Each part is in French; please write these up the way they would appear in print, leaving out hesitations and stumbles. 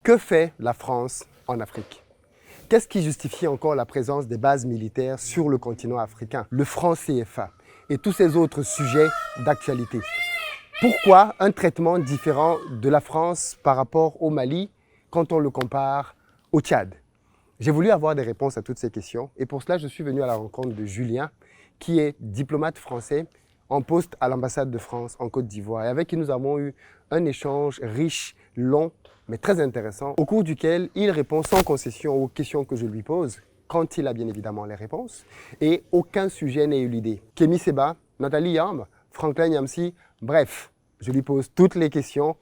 Que fait la France en Afrique? Qu'est-ce qui justifie encore la présence des bases militaires sur le continent africain, le franc CFA et tous ces autres sujets d'actualité? Pourquoi un traitement différent de la France par rapport au Mali quand on le compare au Tchad? J'ai voulu avoir des réponses à toutes ces questions et pour cela, je suis venu à la rencontre de Julien, qui est diplomate français en poste à l'ambassade de France en Côte d'Ivoire et avec qui nous avons eu un échange riche, long, mais très intéressant, au cours duquel il répond sans concession aux questions que je lui pose, quand il a bien évidemment les réponses, et aucun sujet n'est éludé. Kémy Séba, Nathalie Yamb, Franklin Yamsi, bref, je lui pose toutes les questions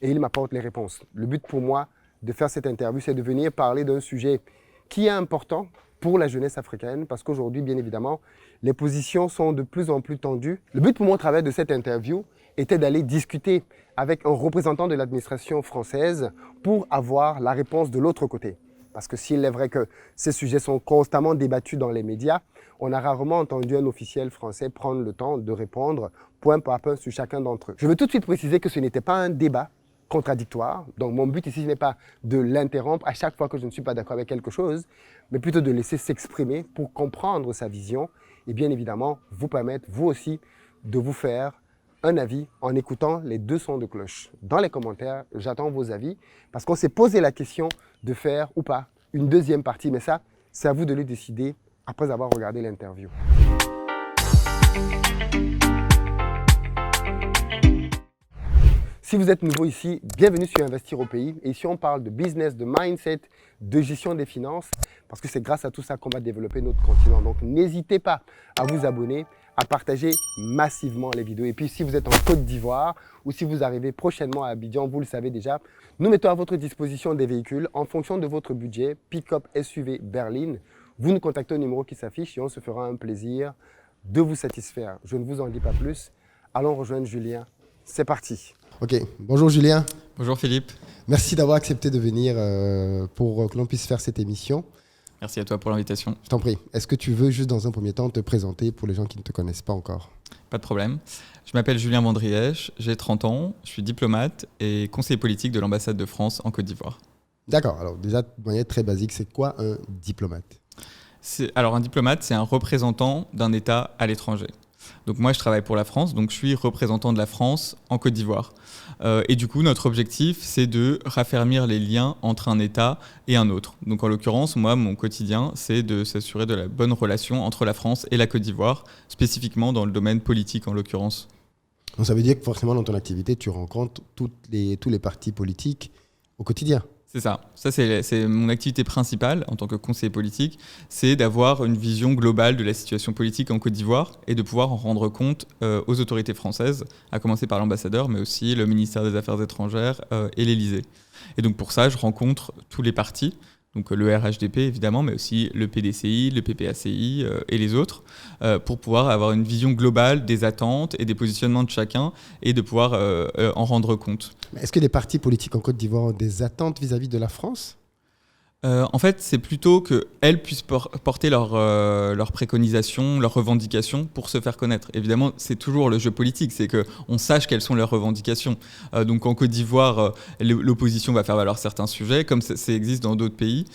et il m'apporte les réponses. Le but pour moi de faire cette interview, c'est de venir parler d'un sujet qui est important pour la jeunesse africaine, parce qu'aujourd'hui, bien évidemment, les positions sont de plus en plus tendues. Le but pour moi au travers de cette interview était d'aller discuter avec un représentant de l'administration française pour avoir la réponse de l'autre côté. Parce que s'il est vrai que ces sujets sont constamment débattus dans les médias, on a rarement entendu un officiel français prendre le temps de répondre point par point sur chacun d'entre eux. Je veux tout de suite préciser que ce n'était pas un débat contradictoire. Donc mon but ici, ce n'est pas de l'interrompre à chaque fois que je ne suis pas d'accord avec quelque chose, mais plutôt de laisser s'exprimer pour comprendre sa vision et bien évidemment vous permettre, vous aussi, de vous faire un avis en écoutant les deux sons de cloche. Dans les commentaires, j'attends vos avis parce qu'on s'est posé la question de faire ou pas une deuxième partie, mais ça, c'est à vous de le décider après avoir regardé l'interview. Si vous êtes nouveau ici, bienvenue sur Investir au pays. Et ici, on parle de business, de mindset, de gestion des finances, parce que c'est grâce à tout ça qu'on va développer notre continent. Donc, n'hésitez pas à vous abonner, à partager massivement les vidéos. Et puis, si vous êtes en Côte d'Ivoire ou si vous arrivez prochainement à Abidjan, vous le savez déjà, nous mettons à votre disposition des véhicules en fonction de votre budget, pick-up, SUV, berline. Vous nous contactez au numéro qui s'affiche et on se fera un plaisir de vous satisfaire. Je ne vous en dis pas plus. Allons rejoindre Julien. C'est parti. Ok, bonjour Julien. Bonjour Philippe. Merci d'avoir accepté de venir pour que l'on puisse faire cette émission. Merci à toi pour l'invitation. Je t'en prie. Est-ce que tu veux juste dans un premier temps te présenter pour les gens qui ne te connaissent pas encore? Pas de problème. Je m'appelle Julien Vandrièche, j'ai 30 ans, je suis diplomate et conseiller politique de l'ambassade de France en Côte d'Ivoire. D'accord. Alors déjà, de manière très basique, c'est quoi un diplomate? Alors un diplomate, c'est un représentant d'un État à l'étranger. Donc moi, je travaille pour la France, donc je suis représentant de la France en Côte d'Ivoire. Et du coup, notre objectif, c'est de raffermir les liens entre un État et un autre. Donc en l'occurrence, moi, mon quotidien, c'est de s'assurer de la bonne relation entre la France et la Côte d'Ivoire, spécifiquement dans le domaine politique en l'occurrence. Donc ça veut dire que forcément, dans ton activité, tu rencontres tous les partis politiques au quotidien? C'est ça. Ça, c'est mon activité principale en tant que conseiller politique, c'est d'avoir une vision globale de la situation politique en Côte d'Ivoire et de pouvoir en rendre compte aux autorités françaises, à commencer par l'ambassadeur, mais aussi le ministère des Affaires étrangères et l'Élysée. Et donc pour ça, je rencontre tous les partis, donc le RHDP évidemment, mais aussi le PDCI, le PPACI et les autres, pour pouvoir avoir une vision globale des attentes et des positionnements de chacun et de pouvoir en rendre compte. Est-ce que les partis politiques en Côte d'Ivoire ont des attentes vis-à-vis de la France ? En fait, c'est plutôt qu'elles puissent porter leurs préconisations, leurs revendications pour se faire connaître. Évidemment, c'est toujours le jeu politique, c'est qu'on sache quelles sont leurs revendications. Donc en Côte d'Ivoire, l'opposition va faire valoir certains sujets, comme ça existe dans d'autres pays,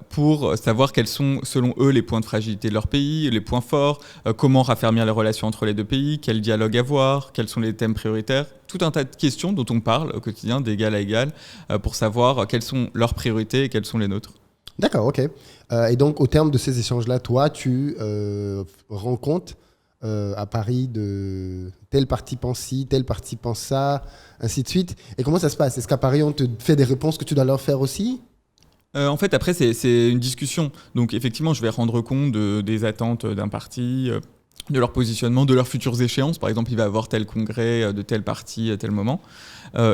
pour savoir quels sont, selon eux, les points de fragilité de leur pays, les points forts, comment raffermir les relations entre les deux pays, quel dialogue avoir, quels sont les thèmes prioritaires. Tout un tas de questions dont on parle au quotidien, d'égal à égal, pour savoir quelles sont leurs priorités et quelles sont les nôtres. D'accord, ok. Et donc, au terme de ces échanges-là, toi, tu rends compte à Paris de tel parti pense ci, tel parti pense ça, ainsi de suite. Et comment ça se passe? Est-ce qu'à Paris, on te fait des réponses que tu dois leur faire aussi? En fait, après, c'est une discussion. Donc, effectivement, je vais rendre compte des attentes d'un parti, de leur positionnement, de leurs futures échéances. Par exemple, il va y avoir tel congrès de tel parti à tel moment.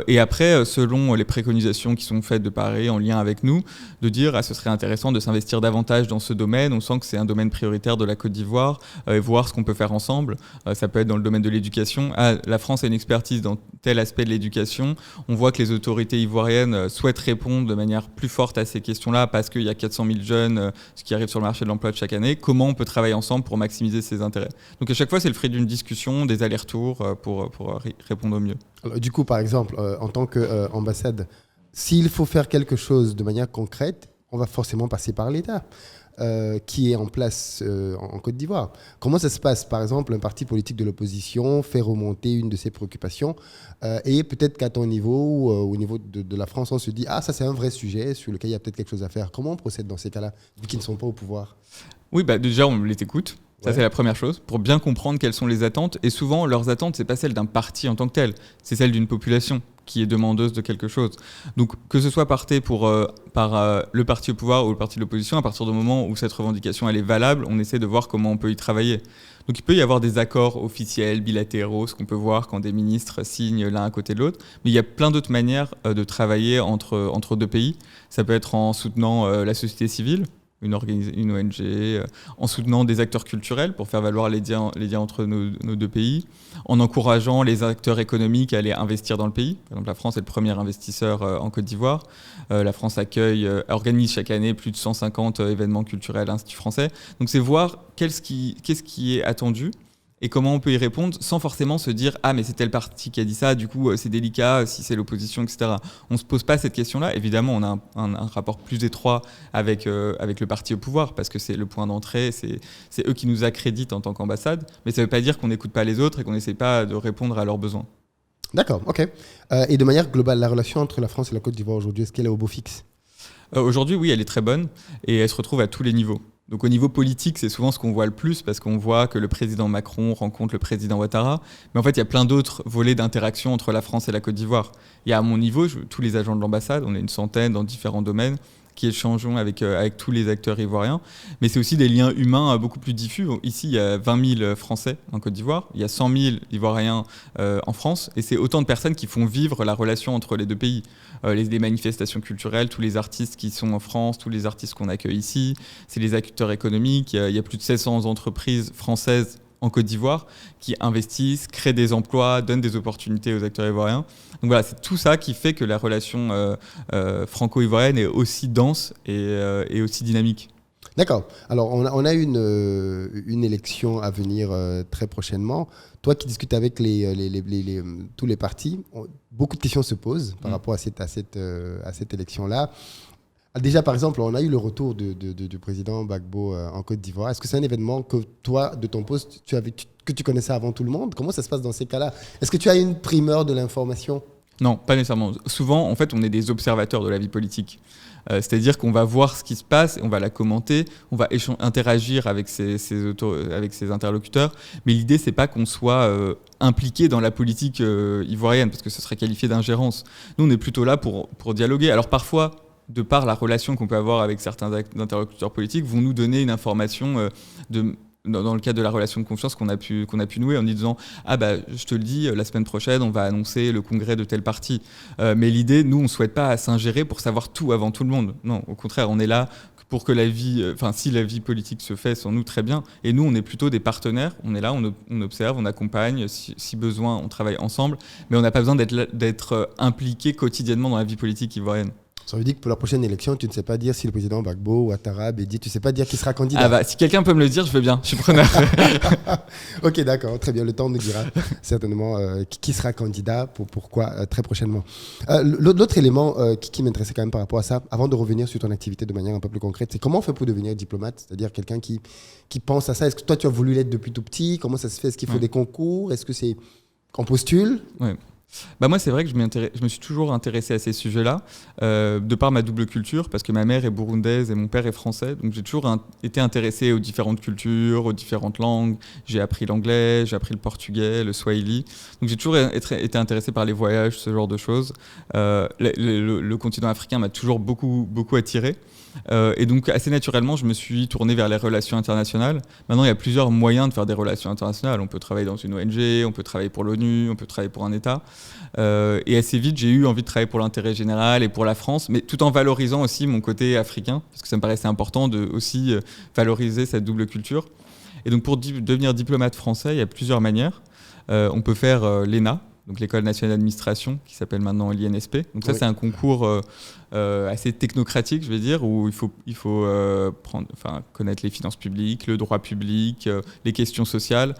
Et après, selon les préconisations qui sont faites de Paris en lien avec nous, de dire ce serait intéressant de s'investir davantage dans ce domaine. On sent que c'est un domaine prioritaire de la Côte d'Ivoire et voir ce qu'on peut faire ensemble. Ça peut être dans le domaine de l'éducation. La France a une expertise dans tel aspect de l'éducation. On voit que les autorités ivoiriennes souhaitent répondre de manière plus forte à ces questions-là parce qu'il y a 400 000 jeunes ce qui arrive sur le marché de l'emploi de chaque année. Comment on peut travailler ensemble pour maximiser ces intérêts? Donc à chaque fois, c'est le fruit d'une discussion, des allers-retours pour répondre au mieux. Alors, du coup, par exemple, en tant qu'ambassade, s'il faut faire quelque chose de manière concrète, on va forcément passer par l'État. Qui est en place en Côte d'Ivoire. Comment ça se passe? Par exemple, un parti politique de l'opposition fait remonter une de ses préoccupations et peut-être qu'à ton niveau ou au niveau de la France, on se dit « Ah, ça c'est un vrai sujet sur lequel il y a peut-être quelque chose à faire ». Comment on procède dans ces cas-là, vu qu'ils ne sont pas au pouvoir? Oui, déjà, on les écoute. Ça, Ouais. c'est la première chose, pour bien comprendre quelles sont les attentes. Et souvent, leurs attentes, c'est pas celle d'un parti en tant que tel, c'est celle d'une population qui est demandeuse de quelque chose. Donc, que ce soit par le parti au pouvoir ou le parti de l'opposition, à partir du moment où cette revendication elle est valable, on essaie de voir comment on peut y travailler. Donc, il peut y avoir des accords officiels, bilatéraux, ce qu'on peut voir quand des ministres signent l'un à côté de l'autre. Mais il y a plein d'autres manières de travailler entre deux pays. Ça peut être en soutenant la société civile, une ONG, en soutenant des acteurs culturels pour faire valoir les liens entre nos deux pays, en encourageant les acteurs économiques à aller investir dans le pays. Par exemple, la France est le premier investisseur en Côte d'Ivoire. La France organise chaque année plus de 150 événements culturels à l'Institut français. Donc c'est voir qu'est-ce qui est attendu et comment on peut y répondre sans forcément se dire « Ah, mais c'est tel parti qui a dit ça, du coup c'est délicat si c'est l'opposition, etc. » On ne se pose pas cette question-là. Évidemment, on a un rapport plus étroit avec le parti au pouvoir parce que c'est le point d'entrée, c'est eux qui nous accréditent en tant qu'ambassade. Mais ça ne veut pas dire qu'on n'écoute pas les autres et qu'on n'essaie pas de répondre à leurs besoins. D'accord, ok. Et de manière globale, la relation entre la France et la Côte d'Ivoire aujourd'hui, est-ce qu'elle est au beau fixe? Aujourd'hui, oui, elle est très bonne et elle se retrouve à tous les niveaux. Donc au niveau politique, c'est souvent ce qu'on voit le plus parce qu'on voit que le président Macron rencontre le président Ouattara. Mais en fait, il y a plein d'autres volets d'interaction entre la France et la Côte d'Ivoire. Il y a à mon niveau, tous les agents de l'ambassade, on est une centaine dans différents domaines, qui échangeons avec tous les acteurs ivoiriens. Mais c'est aussi des liens humains beaucoup plus diffus. Ici, il y a 20 000 Français en Côte d'Ivoire, il y a 100 000 Ivoiriens en France, et c'est autant de personnes qui font vivre la relation entre les deux pays. Les manifestations culturelles, tous les artistes qui sont en France, tous les artistes qu'on accueille ici, c'est les acteurs économiques. Il y a plus de 700 entreprises françaises en Côte d'Ivoire qui investissent, créent des emplois, donnent des opportunités aux acteurs ivoiriens. Donc voilà, c'est tout ça qui fait que la relation franco-ivoirienne est aussi dense et aussi dynamique. D'accord. Alors, on a une élection à venir très prochainement. Toi qui discutes avec tous les partis, beaucoup de questions se posent par rapport à cette élection-là. Déjà, par exemple, on a eu le retour du président Gbagbo en Côte d'Ivoire. Est-ce que c'est un événement que toi, de ton poste, que tu connaissais avant tout le monde? Comment ça se passe dans ces cas-là? Est-ce que tu as une primeur de l'information? Non, pas nécessairement. Souvent, en fait, on est des observateurs de la vie politique. C'est-à-dire qu'on va voir ce qui se passe, on va la commenter, on va interagir avec ses interlocuteurs. Mais l'idée, c'est pas qu'on soit impliqué dans la politique ivoirienne, parce que ce serait qualifié d'ingérence. Nous, on est plutôt là pour dialoguer. Alors parfois, de par la relation qu'on peut avoir avec certains interlocuteurs politiques, vont nous donner une information dans le cadre de la relation de confiance qu'on a pu nouer en disant « Ah bah, je te le dis, la semaine prochaine, on va annoncer le congrès de tel parti. » Mais l'idée, nous, on ne souhaite pas s'ingérer pour savoir tout avant tout le monde. Non, au contraire, on est là pour que si la vie politique se fait sans nous, très bien. Et nous, on est plutôt des partenaires. On est là, on observe, on accompagne. Si besoin, on travaille ensemble. Mais on n'a pas besoin d'être impliqué quotidiennement dans la vie politique ivoirienne. Ça veut dire que pour la prochaine élection, tu ne sais pas dire si le président Gbagbo, Ouattara, Bédi, tu ne sais pas dire qui sera candidat. Ah bah, si quelqu'un peut me le dire, je veux bien, je suis preneur. Ok, d'accord, très bien. Le temps nous dira certainement qui sera candidat, pourquoi très prochainement. L'autre élément qui m'intéressait quand même par rapport à ça, avant de revenir sur ton activité de manière un peu plus concrète, c'est comment on fait pour devenir diplomate, c'est-à-dire quelqu'un qui pense à ça. Est-ce que toi, tu as voulu l'être depuis tout petit? Comment ça se fait? Est-ce qu'il faut des concours? Est-ce que c'est qu'on postule? Ouais. Bah moi, c'est vrai que je me suis toujours intéressé à ces sujets-là, de par ma double culture, parce que ma mère est burundaise et mon père est français. Donc j'ai toujours été intéressé aux différentes cultures, aux différentes langues. J'ai appris l'anglais, j'ai appris le portugais, le swahili. Donc j'ai toujours été intéressé par les voyages, ce genre de choses. Le continent africain m'a toujours beaucoup, beaucoup attiré. Et donc assez naturellement, je me suis tourné vers les relations internationales. Maintenant, il y a plusieurs moyens de faire des relations internationales. On peut travailler dans une ONG, on peut travailler pour l'ONU, on peut travailler pour un État. Et assez vite, j'ai eu envie de travailler pour l'intérêt général et pour la France, mais tout en valorisant aussi mon côté africain, parce que ça me paraissait important de aussi valoriser cette double culture. Et donc pour devenir diplomate français, il y a plusieurs manières. On peut faire l'ENA, donc l'École nationale d'administration, qui s'appelle maintenant l'INSP. Donc ça, Oui. c'est un concours assez technocratique, je vais dire, où il faut connaître les finances publiques, le droit public, les questions sociales.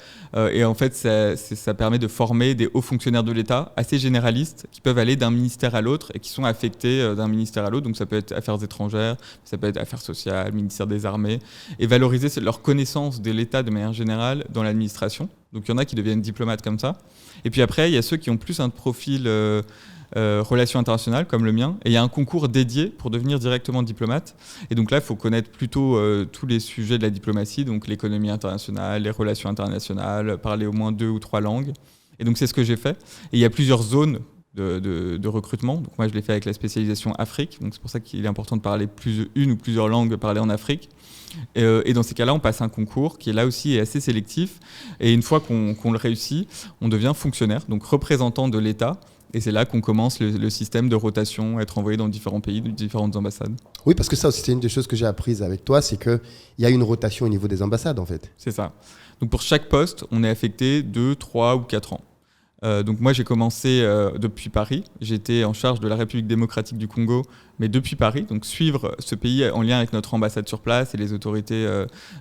Et en fait, ça permet de former des hauts fonctionnaires de l'État assez généralistes qui peuvent aller d'un ministère à l'autre et qui sont affectés d'un ministère à l'autre. Donc ça peut être affaires étrangères, ça peut être affaires sociales, ministère des armées, et valoriser leur connaissance de l'État de manière générale dans l'administration. Donc il y en a qui deviennent diplomates comme ça. Et puis après, il y a ceux qui ont plus un profil relations internationales, comme le mien. Et il y a un concours dédié pour devenir directement diplomate. Et donc là, il faut connaître plutôt tous les sujets de la diplomatie, donc l'économie internationale, les relations internationales, parler au moins 2 ou 3 langues. Et donc c'est ce que j'ai fait. Et il y a plusieurs zones de recrutement. Donc moi, je l'ai fait avec la spécialisation Afrique. Donc c'est pour ça qu'il est important de parler une ou plusieurs langues parlées en Afrique. Et dans ces cas-là, on passe un concours qui, là aussi, est assez sélectif. Et une fois qu'on le réussit, on devient fonctionnaire, donc représentant de l'État. Et c'est là qu'on commence le système de rotation, être envoyé dans différents pays, différentes ambassades. Oui, parce que ça aussi, c'est une des choses que j'ai apprises avec toi, c'est qu'il y a une rotation au niveau des ambassades, en fait. C'est ça. Donc pour chaque poste, on est affecté 2, 3 ou 4 ans. Donc moi, j'ai commencé depuis Paris. J'étais en charge de la République démocratique du Congo, mais depuis Paris. Donc suivre ce pays en lien avec notre ambassade sur place et les autorités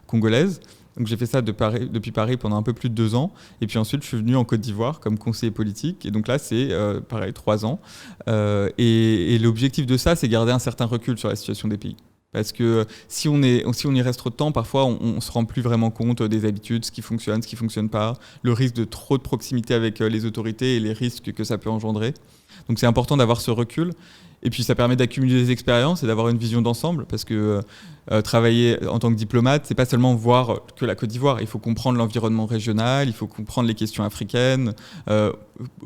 congolaises. Donc j'ai fait ça depuis Paris pendant un peu plus de 2 ans. Et puis ensuite, je suis venu en Côte d'Ivoire comme conseiller politique. Et donc là, c'est pareil, 3 ans. Et l'objectif de ça, c'est garder un certain recul sur la situation des pays. Parce que si on y reste trop de temps, parfois on ne se rend plus vraiment compte des habitudes, ce qui fonctionne pas, le risque de trop de proximité avec les autorités et les risques que ça peut engendrer. Donc c'est important d'avoir ce recul. Et puis ça permet d'accumuler des expériences et d'avoir une vision d'ensemble, parce que travailler en tant que diplomate, c'est pas seulement voir que la Côte d'Ivoire. Il faut comprendre l'environnement régional, il faut comprendre les questions africaines,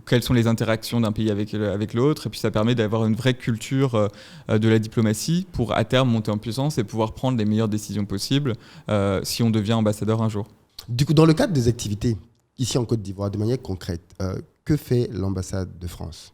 quelles sont les interactions d'un pays avec l'autre. Et puis ça permet d'avoir une vraie culture de la diplomatie pour à terme monter en puissance et pouvoir prendre les meilleures décisions possibles si on devient ambassadeur un jour. Du coup, dans le cadre des activités, ici en Côte d'Ivoire, de manière concrète, que fait l'ambassade de France ?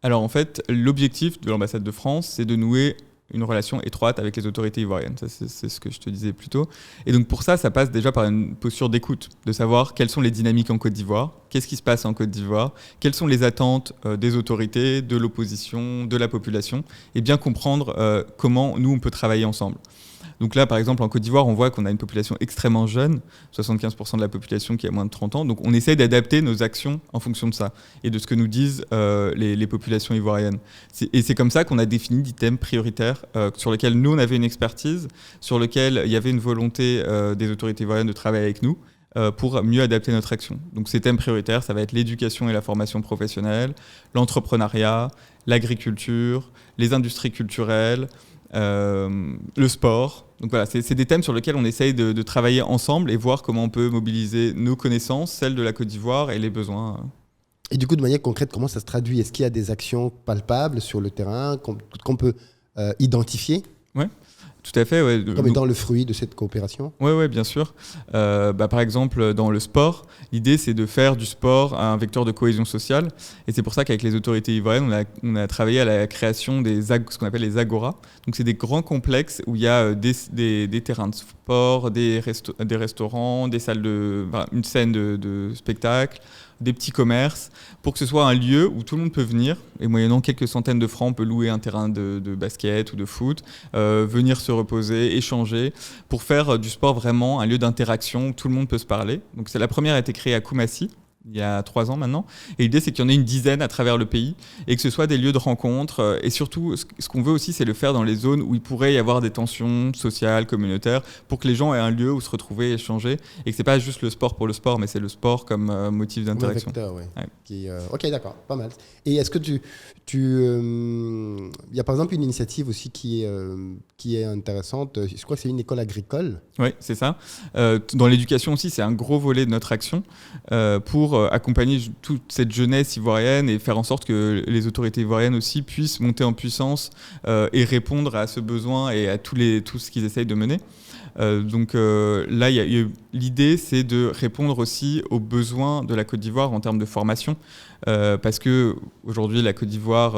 Alors en fait, l'objectif de l'ambassade de France, c'est de nouer une relation étroite avec les autorités ivoiriennes. Ça, c'est ce que je te disais plus tôt. Et donc pour ça passe déjà par une posture d'écoute, de savoir quelles sont les dynamiques en Côte d'Ivoire, qu'est-ce qui se passe en Côte d'Ivoire, quelles sont les attentes des autorités, de l'opposition, de la population, et bien comprendre comment nous, on peut travailler ensemble. Donc là, par exemple, en Côte d'Ivoire, on voit qu'on a une population extrêmement jeune, 75% de la population qui a moins de 30 ans. Donc on essaye d'adapter nos actions en fonction de ça et de ce que nous disent les populations ivoiriennes. Et c'est comme ça qu'on a défini des thèmes prioritaires sur lesquels nous, on avait une expertise, sur lesquels il y avait une volonté des autorités ivoiriennes de travailler avec nous pour mieux adapter notre action. Donc ces thèmes prioritaires, ça va être l'éducation et la formation professionnelle, l'entrepreneuriat, l'agriculture, les industries culturelles, le sport. Donc voilà, c'est des thèmes sur lesquels on essaye de travailler ensemble et voir comment on peut mobiliser nos connaissances, celles de la Côte d'Ivoire et les besoins. Et du coup, de manière concrète, comment ça se traduit ? Est-ce qu'il y a des actions palpables sur le terrain qu'on peut identifier ? Ouais. Tout à fait, ouais. Comme étant le fruit de cette coopération ? Oui, bien sûr. Par exemple, dans le sport, l'idée, c'est de faire du sport un vecteur de cohésion sociale. Et c'est pour ça qu'avec les autorités ivoiriennes, on a travaillé à la création ce qu'on appelle les agoras. Donc, c'est des grands complexes où il y a des terrains de sport, des restaurants, des salles une scène de spectacle, des petits commerces, pour que ce soit un lieu où tout le monde peut venir, et moyennant quelques centaines de francs, on peut louer un terrain de basket ou de foot, venir se reposer, échanger, pour faire du sport vraiment un lieu d'interaction où tout le monde peut se parler. Donc la première a été créée à Koumassi, il y a 3 ans maintenant. Et l'idée, c'est qu'il y en ait une dizaine à travers le pays et que ce soit des lieux de rencontre. Et surtout, ce qu'on veut aussi, c'est le faire dans les zones où il pourrait y avoir des tensions sociales, communautaires, pour que les gens aient un lieu où se retrouver, échanger. Et que ce n'est pas juste le sport pour le sport, mais c'est le sport comme motif d'interaction. Vecteur, ouais. Ok, d'accord, pas mal. Et est-ce que il y a par exemple une initiative aussi qui est intéressante. Je crois que c'est une école agricole. Oui, c'est ça. Dans l'éducation aussi, c'est un gros volet de notre action pour accompagner toute cette jeunesse ivoirienne et faire en sorte que les autorités ivoiriennes aussi puissent monter en puissance et répondre à ce besoin et à tout ce qu'ils essayent de mener. Là, l'idée, c'est de répondre aussi aux besoins de la Côte d'Ivoire en termes de formation, parce que aujourd'hui, la Côte d'Ivoire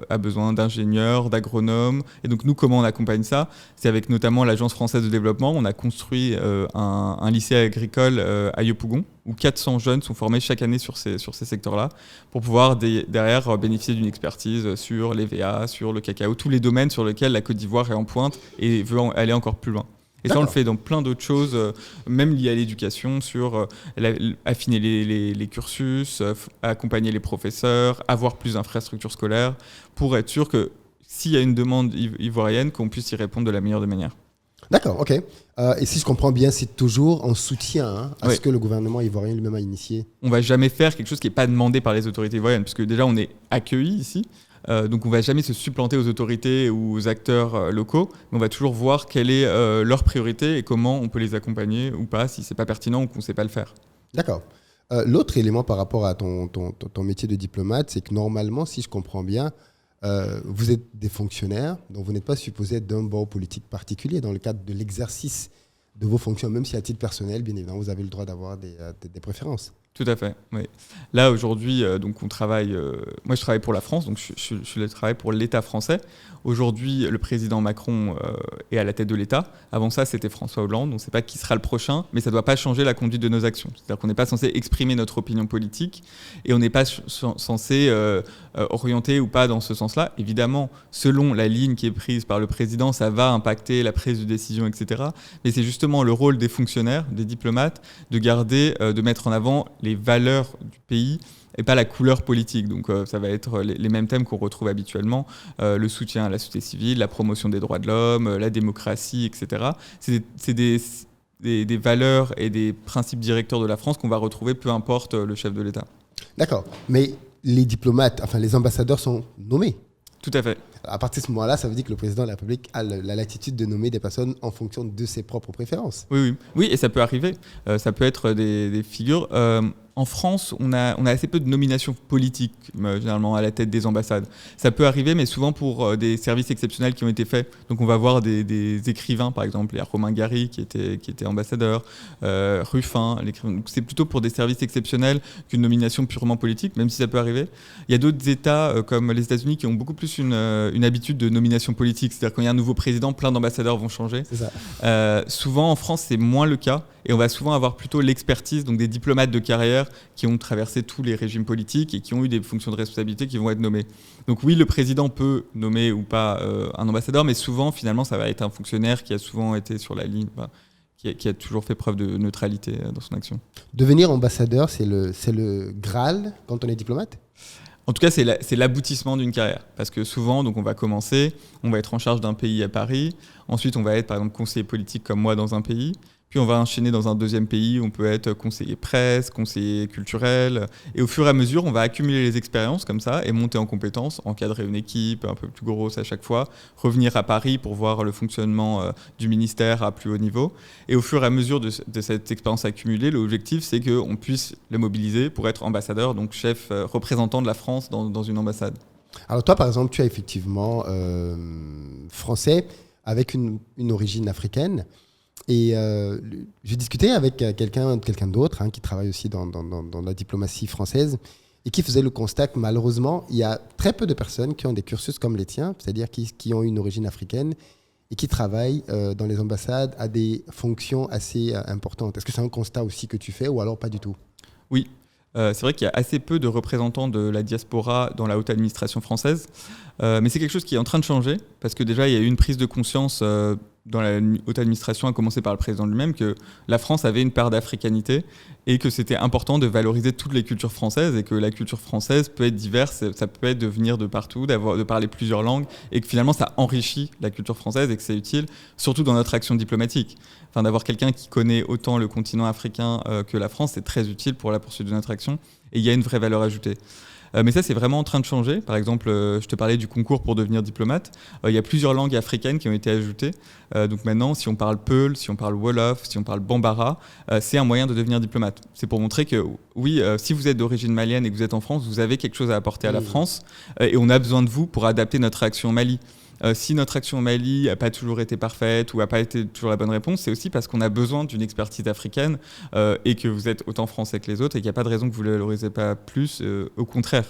a besoin d'ingénieurs, d'agronomes. Et donc, nous, comment on accompagne ça ? C'est avec notamment l'Agence française de développement. On a construit un lycée agricole à Yopougon, où 400 jeunes sont formés chaque année sur ces secteurs-là, pour pouvoir derrière bénéficier d'une expertise sur les VA, sur le cacao, tous les domaines sur lesquels la Côte d'Ivoire est en pointe et veut aller encore plus loin. Et ça, on le fait dans plein d'autres choses, même liées à l'éducation, sur affiner les cursus, accompagner les professeurs, avoir plus d'infrastructures scolaires, pour être sûr que s'il y a une demande ivoirienne, qu'on puisse y répondre de la meilleure des manières. D'accord, ok. Et si je comprends bien, c'est toujours en soutien à ce que le gouvernement ivoirien lui-même a initié. On ne va jamais faire quelque chose qui n'est pas demandé par les autorités ivoiriennes, puisque déjà, on est accueillis ici. Donc on ne va jamais se supplanter aux autorités ou aux acteurs locaux, mais on va toujours voir quelle est leur priorité et comment on peut les accompagner ou pas, si ce n'est pas pertinent ou qu'on ne sait pas le faire. D'accord. L'autre élément par rapport à ton métier de diplomate, c'est que normalement, si je comprends bien, vous êtes des fonctionnaires, donc vous n'êtes pas supposé être d'un bord politique particulier dans le cadre de l'exercice de vos fonctions, même si à titre personnel, bien évidemment, vous avez le droit d'avoir des préférences. Tout à fait, oui. Là, aujourd'hui, donc on travaille... moi, je travaille pour la France, donc je travaille pour l'État français. Aujourd'hui, le président Macron est à la tête de l'État. Avant ça, c'était François Hollande. On ne sait pas qui sera le prochain, mais ça ne doit pas changer la conduite de nos actions. C'est-à-dire qu'on n'est pas censé exprimer notre opinion politique et on n'est pas censé orienter ou pas dans ce sens-là. Évidemment, selon la ligne qui est prise par le président, ça va impacter la prise de décision, etc. Mais c'est justement le rôle des fonctionnaires, des diplomates, de garder, de mettre en avant les valeurs du pays et pas la couleur politique. Donc ça va être les mêmes thèmes qu'on retrouve habituellement, le soutien à la société civile, la promotion des droits de l'homme, la démocratie, etc. C'est des valeurs et des principes directeurs de la France qu'on va retrouver peu importe le chef de l'État. D'accord, mais les diplomates, enfin les ambassadeurs sont nommés. Tout à fait. À partir de ce moment-là, ça veut dire que le président de la République a la latitude de nommer des personnes en fonction de ses propres préférences. Oui, et ça peut arriver. Ça peut être des figures. En France, on a assez peu de nominations politiques, généralement, à la tête des ambassades. Ça peut arriver, mais souvent pour des services exceptionnels qui ont été faits. Donc on va voir des écrivains, par exemple. Il y a Romain Gary qui était ambassadeur, Ruffin, l'écrivain. Donc c'est plutôt pour des services exceptionnels qu'une nomination purement politique, même si ça peut arriver. Il y a d'autres États, comme les États-Unis, qui ont beaucoup plus une habitude de nomination politique. C'est-à-dire quand il y a un nouveau président, plein d'ambassadeurs vont changer. C'est ça. Souvent, en France, c'est moins le cas. Et on va souvent avoir plutôt l'expertise, donc des diplomates de carrière qui ont traversé tous les régimes politiques et qui ont eu des fonctions de responsabilité qui vont être nommées. Donc oui, le président peut nommer ou pas un ambassadeur, mais souvent, finalement, ça va être un fonctionnaire qui a souvent été sur la ligne, qui a toujours fait preuve de neutralité dans son action. Devenir ambassadeur, c'est le Graal quand on est diplomate ? En tout cas, c'est l'aboutissement d'une carrière. Parce que souvent, donc on va commencer, on va être en charge d'un pays à Paris. Ensuite, on va être, par exemple, conseiller politique comme moi dans un pays. Puis on va enchaîner dans un deuxième pays, on peut être conseiller presse, conseiller culturel. Et au fur et à mesure, on va accumuler les expériences comme ça et monter en compétences, encadrer une équipe un peu plus grosse à chaque fois, revenir à Paris pour voir le fonctionnement du ministère à plus haut niveau. Et au fur et à mesure de cette expérience accumulée, l'objectif, c'est qu'on puisse le mobiliser pour être ambassadeur, donc chef représentant de la France dans une ambassade. Alors toi, par exemple, tu es effectivement français avec une origine africaine. Et j'ai discuté avec quelqu'un d'autre qui travaille aussi dans la diplomatie française et qui faisait le constat que malheureusement, il y a très peu de personnes qui ont des cursus comme les tiens, c'est-à-dire qui ont une origine africaine et qui travaillent dans les ambassades à des fonctions assez importantes. Est-ce que c'est un constat aussi que tu fais ou alors pas du tout ? Oui. C'est vrai qu'il y a assez peu de représentants de la diaspora dans la haute administration française, mais c'est quelque chose qui est en train de changer, parce que déjà il y a eu une prise de conscience dans la haute administration, à commencer par le président lui-même, que la France avait une part d'africanité et que c'était important de valoriser toutes les cultures françaises et que la culture française peut être diverse, ça peut être de venir de partout, de parler plusieurs langues et que finalement ça enrichit la culture française et que c'est utile, surtout dans notre action diplomatique. Enfin, d'avoir quelqu'un qui connaît autant le continent africain que la France, c'est très utile pour la poursuite de notre action et il y a une vraie valeur ajoutée. Mais ça, c'est vraiment en train de changer. Par exemple, je te parlais du concours pour devenir diplomate. Il y a plusieurs langues africaines qui ont été ajoutées. Donc maintenant, si on parle Peul, si on parle Wolof, si on parle Bambara, c'est un moyen de devenir diplomate. C'est pour montrer que, oui, si vous êtes d'origine malienne et que vous êtes en France, vous avez quelque chose à apporter à la France et on a besoin de vous pour adapter notre réaction au Mali. Si notre action au Mali n'a pas toujours été parfaite ou n'a pas été toujours la bonne réponse, c'est aussi parce qu'on a besoin d'une expertise africaine et que vous êtes autant français que les autres et qu'il n'y a pas de raison que vous ne le valorisez pas plus, au contraire.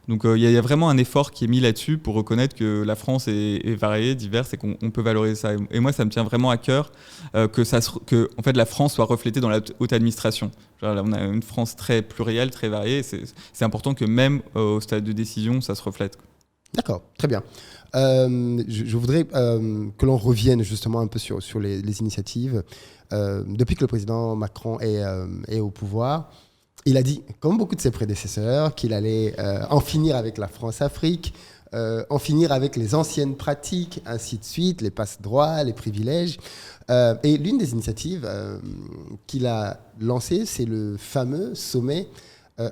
Donc il y a vraiment un effort qui est mis là-dessus pour reconnaître que la France est variée, diverse et qu'on peut valoriser ça. Et moi, ça me tient vraiment à cœur que en fait, la France soit reflétée dans la haute administration. Genre, là, on a une France très plurielle, très variée. C'est important que même au stade de décision, ça se reflète. D'accord, très bien. Je voudrais que l'on revienne justement un peu sur les initiatives. Depuis que le président Macron est au pouvoir, il a dit, comme beaucoup de ses prédécesseurs, qu'il allait en finir avec la France-Afrique, en finir avec les anciennes pratiques, ainsi de suite, les passe-droits, les privilèges. Et l'une des initiatives qu'il a lancées, c'est le fameux sommet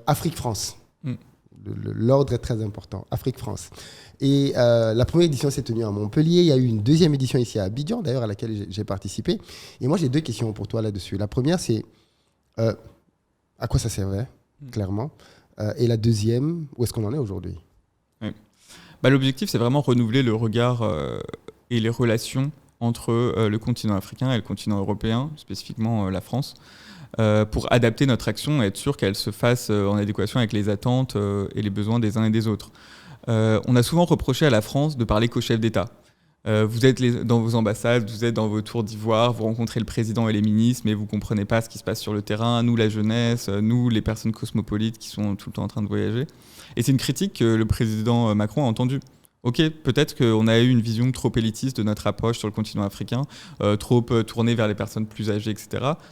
Afrique-France. L'ordre est très important, Afrique-France. Et la première édition s'est tenue à Montpellier. Il y a eu une deuxième édition ici à Abidjan, d'ailleurs, à laquelle j'ai participé. Et moi, j'ai 2 questions pour toi là-dessus. La première, c'est à quoi ça servait, clairement. Et la deuxième, où est-ce qu'on en est aujourd'hui ? Oui. L'objectif, c'est vraiment renouveler le regard et les relations entre le continent africain et le continent européen, spécifiquement la France, pour adapter notre action et être sûr qu'elle se fasse en adéquation avec les attentes et les besoins des uns et des autres. On a souvent reproché à la France de parler qu'aux chefs d'État. Vous êtes dans vos ambassades, vous êtes dans vos tours d'ivoire, vous rencontrez le président et les ministres, mais vous ne comprenez pas ce qui se passe sur le terrain, nous la jeunesse, nous les personnes cosmopolites qui sont tout le temps en train de voyager. Et c'est une critique que le président Macron a entendue. Ok, peut-être qu'on a eu une vision trop élitiste de notre approche sur le continent africain, trop tournée vers les personnes plus âgées, etc.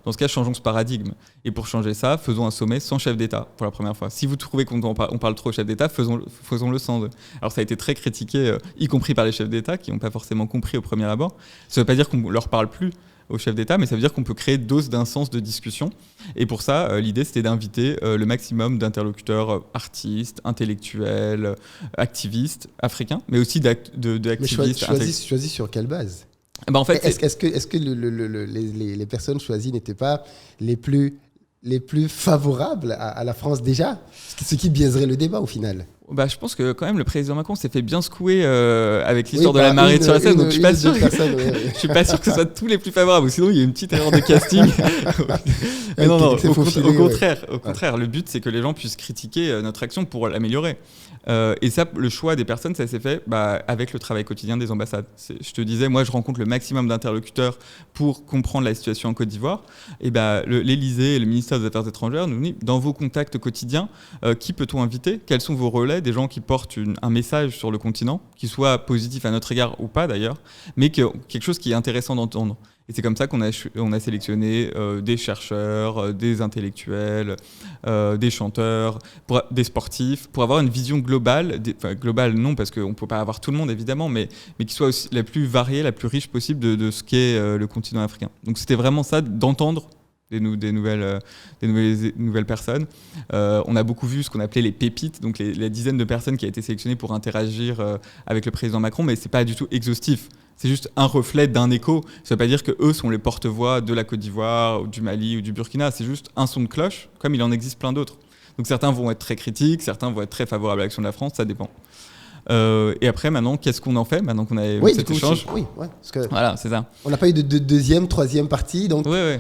Dans ce cas, changeons ce paradigme. Et pour changer ça, faisons un sommet sans chef d'État pour la première fois. Si vous trouvez qu'on parle trop chef d'État, faisons-le sans eux. Alors ça a été très critiqué, y compris par les chefs d'État qui n'ont pas forcément compris au premier abord. Ça ne veut pas dire qu'on ne leur parle plus au chef d'État, mais ça veut dire qu'on peut créer doses d'un sens de discussion. Et pour ça, l'idée, c'était d'inviter le maximum d'interlocuteurs artistes, intellectuels, activistes africains, mais aussi d'activistes. Mais choisis sur quelle base ? En fait, est-ce que les personnes choisies n'étaient pas les plus favorables à la France déjà ? Ce qui biaiserait le débat au final. Je pense que quand même le président Macron s'est fait bien secouer avec l'histoire de la marée sur la scène, donc je suis pas sûr. Je suis pas sûr que ce soit tous les plus favorables. Sinon, il y a une petite erreur de casting. Mais non, au contraire, le but c'est que les gens puissent critiquer notre action pour l'améliorer. Et ça, le choix des personnes, ça s'est fait avec le travail quotidien des ambassades. Je te disais, moi, je rencontre le maximum d'interlocuteurs pour comprendre la situation en Côte d'Ivoire. Et l'Élysée et le ministère des Affaires étrangères nous disent, dans vos contacts quotidiens, qui peut-on inviter ? Quels sont vos relais ? Des gens qui portent un message sur le continent, qui soit positif à notre égard ou pas d'ailleurs, mais quelque chose qui est intéressant d'entendre. Et c'est comme ça qu'on a sélectionné des chercheurs, des intellectuels, des chanteurs, des sportifs, pour avoir une vision globale, globale non parce qu'on ne peut pas avoir tout le monde évidemment, mais qui soit aussi la plus variée, la plus riche possible de ce qu'est le continent africain. Donc c'était vraiment ça, d'entendre des nouvelles personnes. On a beaucoup vu ce qu'on appelait les pépites, donc les dizaines de personnes qui ont été sélectionnées pour interagir avec le président Macron, mais ce n'est pas du tout exhaustif. C'est juste un reflet d'un écho. Ça ne veut pas dire qu'eux sont les porte-voix de la Côte d'Ivoire, ou du Mali ou du Burkina. C'est juste un son de cloche, comme il en existe plein d'autres. Donc certains vont être très critiques, certains vont être très favorables à l'action de la France, ça dépend. Et après, maintenant, qu'est-ce qu'on en fait maintenant qu'on a eu cet échange ? Parce que voilà, c'est ça. On n'a pas eu de deuxième, troisième partie, donc... Oui.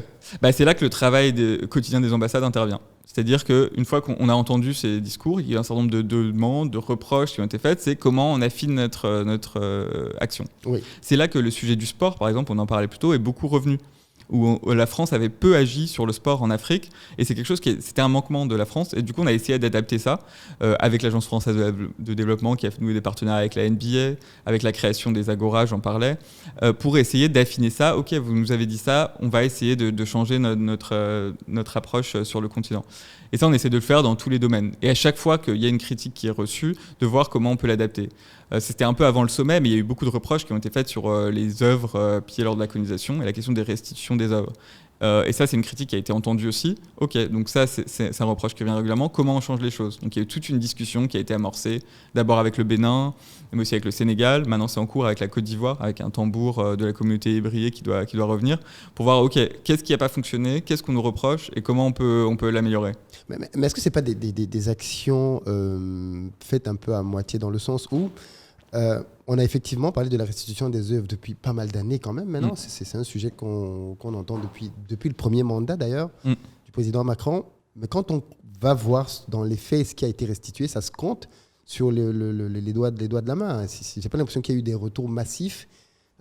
C'est là que le travail quotidien des ambassades intervient. C'est-à-dire qu'une fois qu'on a entendu ces discours, il y a un certain nombre de demandes, de reproches qui ont été faites, c'est comment on affine notre action. Oui. C'est là que le sujet du sport, par exemple, on en parlait plus tôt, est beaucoup revenu. Où la France avait peu agi sur le sport en Afrique, et c'est quelque chose c'était un manquement de la France, et du coup on a essayé d'adapter ça avec l'Agence française de développement qui a noué des partenariats avec la NBA, avec la création des Agora, j'en parlais, pour essayer d'affiner ça. Ok, vous nous avez dit ça, on va essayer de changer notre approche sur le continent. Et ça, on essaie de le faire dans tous les domaines. Et à chaque fois qu'il y a une critique qui est reçue, de voir comment on peut l'adapter. C'était un peu avant le sommet, mais il y a eu beaucoup de reproches qui ont été faits sur les œuvres pillées lors de la colonisation et la question des restitutions des œuvres. Et ça, c'est une critique qui a été entendue aussi. Ok, donc ça, c'est un reproche qui revient régulièrement. Comment on change les choses ? Donc il y a eu toute une discussion qui a été amorcée, d'abord avec le Bénin, mais aussi avec le Sénégal. Maintenant, c'est en cours avec la Côte d'Ivoire, avec un tambour de la communauté ébriée qui doit revenir, pour voir, ok, qu'est-ce qui n'a pas fonctionné, qu'est-ce qu'on nous reproche et comment on peut l'améliorer. Mais est-ce que ce n'est pas des actions faites un peu à moitié dans le sens où On a effectivement parlé de la restitution des œuvres depuis pas mal d'années quand même. Maintenant, c'est un sujet qu'on entend depuis le premier mandat d'ailleurs du président Macron. Mais quand on va voir dans les faits ce qui a été restitué, ça se compte sur les doigts de la main. J'ai pas l'impression qu'il y a eu des retours massifs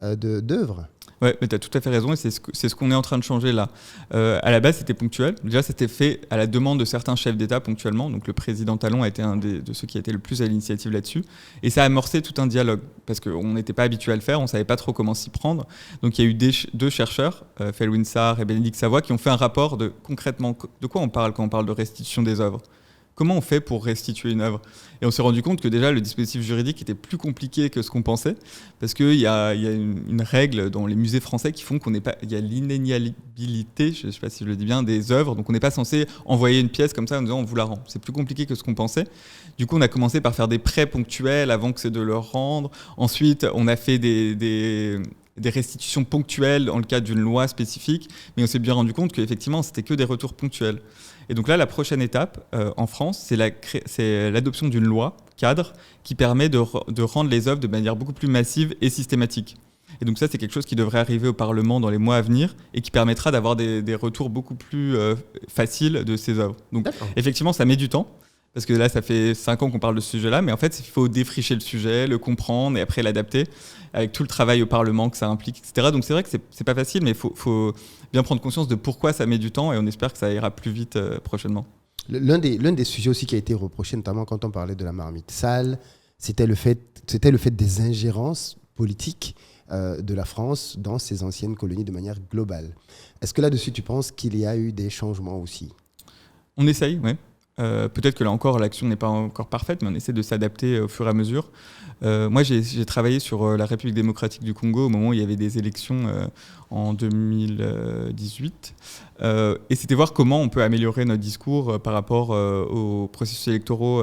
d'œuvres. Ouais, mais tu as tout à fait raison et c'est ce qu'on est en train de changer là. À la base, c'était ponctuel. Déjà, c'était fait à la demande de certains chefs d'État ponctuellement. Donc, le président Talon a été un de ceux qui a été le plus à l'initiative là-dessus. Et ça a amorcé tout un dialogue parce qu'on n'était pas habitué à le faire, on ne savait pas trop comment s'y prendre. Donc, il y a eu deux chercheurs, Felwine Sarr et Bénédicte Savoie, qui ont fait un rapport de concrètement de quoi on parle quand on parle de restitution des œuvres. Comment on fait pour restituer une œuvre ? Et on s'est rendu compte que déjà le dispositif juridique était plus compliqué que ce qu'on pensait, parce qu'il y a une règle dans les musées français qui font il y a l'inaliénabilité, je ne sais pas si je le dis bien, des œuvres, donc on n'est pas censé envoyer une pièce comme ça en disant on vous la rend. C'est plus compliqué que ce qu'on pensait. Du coup, on a commencé par faire des prêts ponctuels avant que c'est de leur rendre. Ensuite, on a fait des restitutions ponctuelles dans le cadre d'une loi spécifique, mais on s'est bien rendu compte qu'effectivement, c'était que des retours ponctuels. Et donc là, la prochaine étape en France, c'est l'adoption d'une loi cadre qui permet de rendre les œuvres de manière beaucoup plus massive et systématique. Et donc ça, c'est quelque chose qui devrait arriver au Parlement dans les mois à venir et qui permettra d'avoir des retours beaucoup plus faciles de ces œuvres. Donc effectivement, ça met du temps. Parce que là, ça fait 5 ans qu'on parle de ce sujet-là, mais en fait, il faut défricher le sujet, le comprendre et après l'adapter, avec tout le travail au Parlement que ça implique, etc. Donc c'est vrai que c'est pas facile, mais il faut bien prendre conscience de pourquoi ça met du temps et on espère que ça ira plus vite prochainement. L'un des sujets aussi qui a été reproché, notamment quand on parlait de la marmite sale, c'était le fait des ingérences politiques de la France dans ses anciennes colonies de manière globale. Est-ce que là-dessus, tu penses qu'il y a eu des changements aussi ? On essaye, oui. Peut-être que là encore, l'action n'est pas encore parfaite, mais on essaie de s'adapter au fur et à mesure. Moi, j'ai travaillé sur la République démocratique du Congo au moment où il y avait des élections en 2018. Et c'était voir comment on peut améliorer notre discours par rapport aux processus électoraux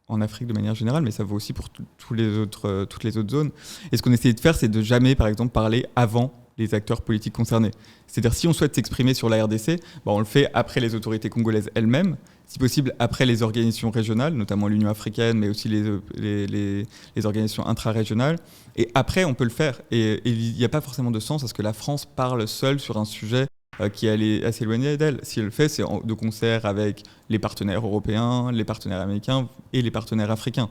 en Afrique de manière générale, mais ça vaut aussi pour toutes les autres zones. Et ce qu'on essayait de faire, c'est de jamais, par exemple, parler avant les acteurs politiques concernés. C'est-à-dire, si on souhaite s'exprimer sur la RDC, on le fait après les autorités congolaises elles-mêmes, si possible après les organisations régionales, notamment l'Union africaine, mais aussi les organisations intra-régionales. Et après, on peut le faire. Et il n'y a pas forcément de sens à ce que la France parle seule sur un sujet qui est assez éloigné d'elle. Si elle le fait, c'est de concert avec les partenaires européens, les partenaires américains et les partenaires africains.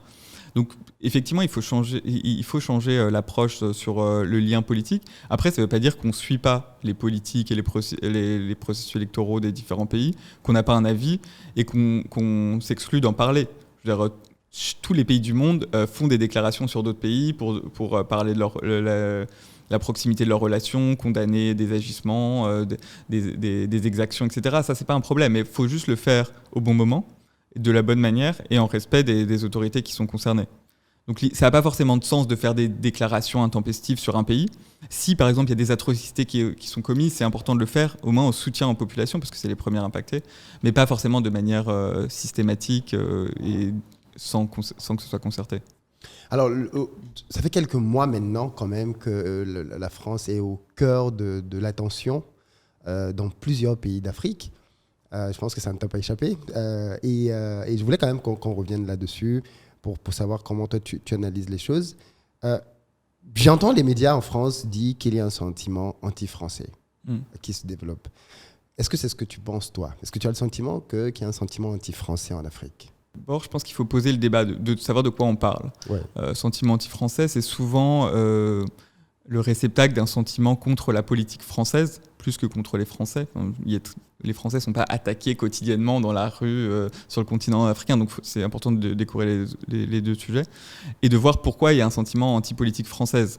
Donc effectivement, il faut changer l'approche sur le lien politique. Après, ça ne veut pas dire qu'on ne suit pas les politiques et les processus électoraux des différents pays, qu'on n'a pas un avis et qu'on s'exclut d'en parler. Je veux dire, tous les pays du monde font des déclarations sur d'autres pays pour parler de la proximité de leurs relations, condamner des agissements, des exactions, etc. Ça, c'est pas un problème, mais il faut juste le faire au bon moment, de la bonne manière et en respect des autorités qui sont concernées. Donc ça n'a pas forcément de sens de faire des déclarations intempestives sur un pays. Si par exemple il y a des atrocités qui sont commises, c'est important de le faire, au moins au soutien aux populations, parce que c'est les premières impactées, mais pas forcément de manière systématique et sans que ce soit concerté. Alors, ça fait quelques mois maintenant quand même que la France est au cœur de l'attention dans plusieurs pays d'Afrique. Je pense que ça ne t'a pas échappé. Et je voulais quand même qu'on revienne là-dessus pour savoir comment toi tu analyses les choses. J'entends les médias en France dire qu'il y a un sentiment anti-français qui se développe. Est-ce que c'est ce que tu penses, toi ? Est-ce que tu as le sentiment qu'il y a un sentiment anti-français en Afrique ? D'abord, je pense qu'il faut poser le débat de savoir de quoi on parle. Ouais. Sentiment anti-français, c'est souvent le réceptacle d'un sentiment contre la politique française, plus que contre les Français. Les Français ne sont pas attaqués quotidiennement dans la rue sur le continent africain, donc c'est important de découvrir les deux sujets et de voir pourquoi il y a un sentiment anti-politique française.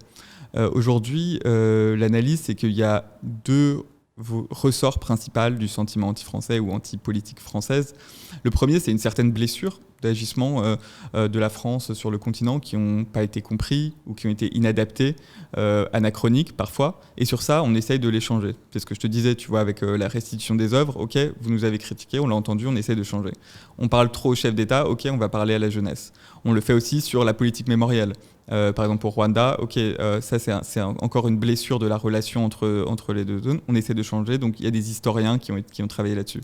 Aujourd'hui, l'analyse, c'est qu'il y a deux ressorts principaux du sentiment anti-français ou anti-politique française. Le premier, c'est une certaine blessure d'agissement de la France sur le continent qui n'ont pas été compris ou qui ont été inadaptés, anachroniques parfois. Et sur ça, on essaye de les changer. C'est ce que je te disais, tu vois, avec la restitution des œuvres. Ok, vous nous avez critiqué, on l'a entendu, on essaie de changer. On parle trop au chef d'État, ok, on va parler à la jeunesse. On le fait aussi sur la politique mémorielle. par exemple pour Rwanda, ça c'est encore une blessure de la relation entre les deux zones. On essaie de changer, donc il y a des historiens qui ont travaillé là-dessus.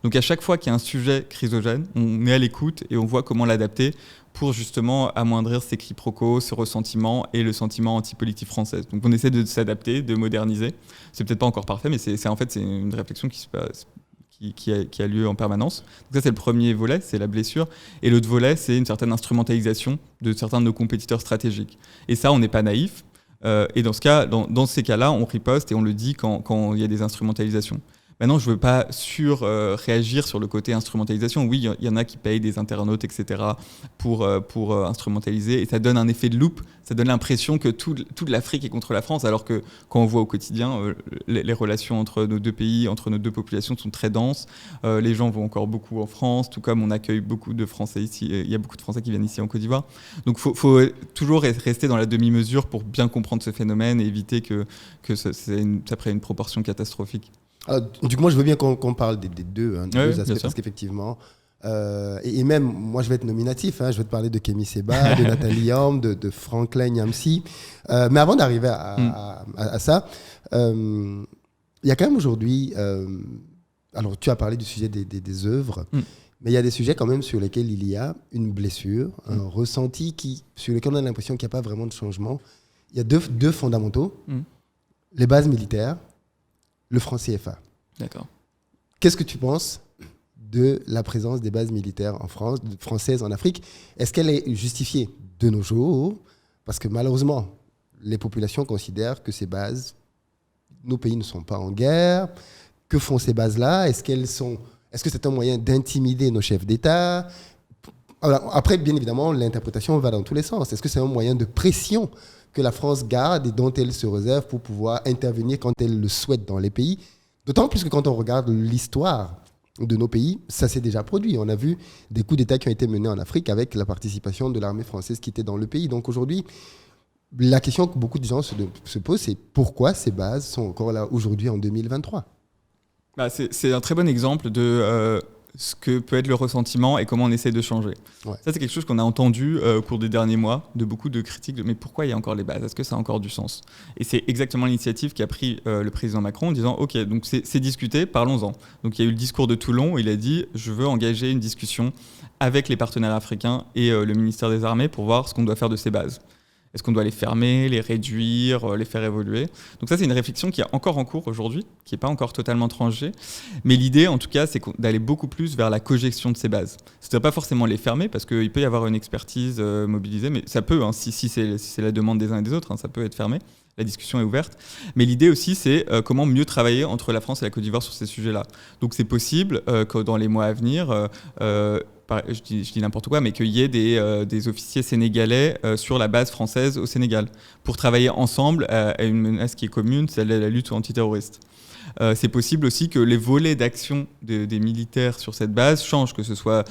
Donc à chaque fois qu'il y a un sujet chrysogène, on est à l'écoute et on voit comment l'adapter pour justement amoindrir ces quiproquos, ce ressentiment et le sentiment anti-politique française. Donc on essaie de s'adapter, de moderniser. C'est peut-être pas encore parfait, mais c'est une réflexion qui se passe, qui a lieu en permanence. Donc ça, c'est le premier volet, c'est la blessure. Et l'autre volet, c'est une certaine instrumentalisation de certains de nos compétiteurs stratégiques. Et ça, on n'est pas naïf. Et dans ces cas-là, on riposte et on le dit quand il y a des instrumentalisations. Maintenant, je ne veux pas réagir sur le côté instrumentalisation. Oui, il y en a qui payent des internautes, etc., pour instrumentaliser. Et ça donne un effet de loupe. Ça donne l'impression que toute l'Afrique est contre la France, alors que quand on voit au quotidien, les relations entre nos deux pays, entre nos deux populations sont très denses. Les gens vont encore beaucoup en France, tout comme on accueille beaucoup de Français ici. Il y a beaucoup de Français qui viennent ici en Côte d'Ivoire. Donc, il faut toujours rester dans la demi-mesure pour bien comprendre ce phénomène et éviter que ça prenne une proportion catastrophique. Alors, du coup, moi, je veux bien qu'on parle des deux aspects, parce qu'effectivement, et même, moi, je vais être nominatif, je vais te parler de Kémy Séba, de Nathalie Yamb, de Franklin Nyamsi. Mais avant d'arriver à ça, il y a quand même aujourd'hui, alors tu as parlé du sujet des œuvres, mais il y a des sujets quand même sur lesquels il y a une blessure, un ressenti sur lesquels on a l'impression qu'il n'y a pas vraiment de changement. Il y a deux fondamentaux, les bases militaires, le franc CFA. D'accord. Qu'est-ce que tu penses de la présence des bases militaires françaises en Afrique? Est-ce qu'elle est justifiée de nos jours? Parce que malheureusement, les populations considèrent que ces bases, nos pays ne sont pas en guerre. Que font ces bases-là? Est-ce que c'est un moyen d'intimider nos chefs d'État? Alors, après, bien évidemment, l'interprétation va dans tous les sens. Est-ce que c'est un moyen de pression que la France garde et dont elle se réserve pour pouvoir intervenir quand elle le souhaite dans les pays? D'autant plus que quand on regarde l'histoire de nos pays, ça s'est déjà produit. On a vu des coups d'État qui ont été menés en Afrique avec la participation de l'armée française qui était dans le pays. Donc aujourd'hui, la question que beaucoup de gens se posent, c'est pourquoi ces bases sont encore là aujourd'hui en 2023 ? C'est un très bon exemple de ce que peut être le ressentiment et comment on essaie de changer. Ouais. Ça, c'est quelque chose qu'on a entendu au cours des derniers mois, de beaucoup de critiques mais pourquoi il y a encore les bases? Est-ce que ça a encore du sens? Et c'est exactement l'initiative qu'a pris le président Macron en disant « Ok, donc c'est discuté, parlons-en ». Donc il y a eu le discours de Toulon où il a dit « Je veux engager une discussion avec les partenaires africains et le ministère des Armées pour voir ce qu'on doit faire de ces bases ». Est-ce qu'on doit les fermer, les réduire, les faire évoluer? Donc ça, c'est une réflexion qui est encore en cours aujourd'hui, qui n'est pas encore totalement tranchée. Mais l'idée, en tout cas, c'est d'aller beaucoup plus vers la cogestion de ces bases. C'est-à-dire pas forcément les fermer, parce qu'il peut y avoir une expertise mobilisée, mais ça peut, si c'est la demande des uns et des autres, ça peut être fermé. La discussion est ouverte. Mais l'idée aussi, c'est comment mieux travailler entre la France et la Côte d'Ivoire sur ces sujets-là. Donc c'est possible que dans les mois à venir... je dis n'importe quoi, mais qu'il y ait des officiers sénégalais sur la base française au Sénégal pour travailler ensemble à une menace qui est commune, c'est la lutte antiterroriste. C'est possible aussi que les volets d'action des militaires sur cette base changent, que ce soit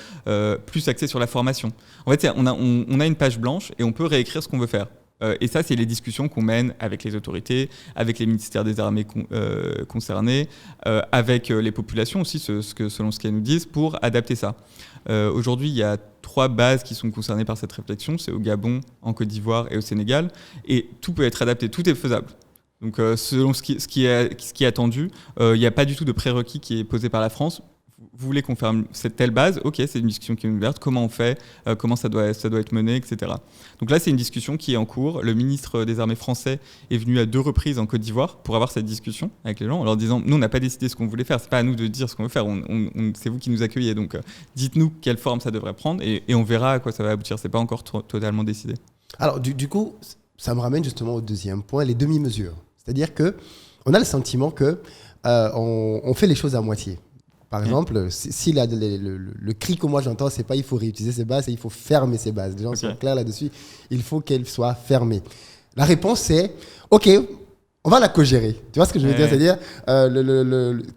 plus axé sur la formation. En fait, on a une page blanche et on peut réécrire ce qu'on veut faire. Et ça, c'est les discussions qu'on mène avec les autorités, avec les ministères des Armées concernés, avec les populations aussi, selon ce qu'elles nous disent, pour adapter ça. Aujourd'hui, il y a 3 bases qui sont concernées par cette réflexion. C'est au Gabon, en Côte d'Ivoire et au Sénégal. Et tout peut être adapté, tout est faisable. Donc, selon ce qui est attendu, il n'y a pas du tout de prérequis qui est posé par la France. Vous voulez qu'on ferme cette telle base? Ok, c'est une discussion qui est ouverte. Comment on fait? Comment ça doit être mené, etc. Donc là, c'est une discussion qui est en cours. Le ministre des Armées français est venu à 2 reprises en Côte d'Ivoire pour avoir cette discussion avec les gens, en leur disant, nous, on n'a pas décidé ce qu'on voulait faire. C'est pas à nous de dire ce qu'on veut faire. C'est vous qui nous accueillez. Donc, dites-nous quelle forme ça devrait prendre et on verra à quoi ça va aboutir. C'est pas encore totalement décidé. Alors, du coup, ça me ramène justement au deuxième point, les demi-mesures. C'est-à-dire que on a le sentiment que on fait les choses à moitié. Par exemple, si le cri que moi j'entends, c'est pas il faut réutiliser ces bases, c'est il faut fermer ces bases. Les gens sont clairs là-dessus, il faut qu'elles soient fermées. La réponse c'est, ok, on va la co-gérer. Tu vois ce que je veux dire? C'est-à-dire,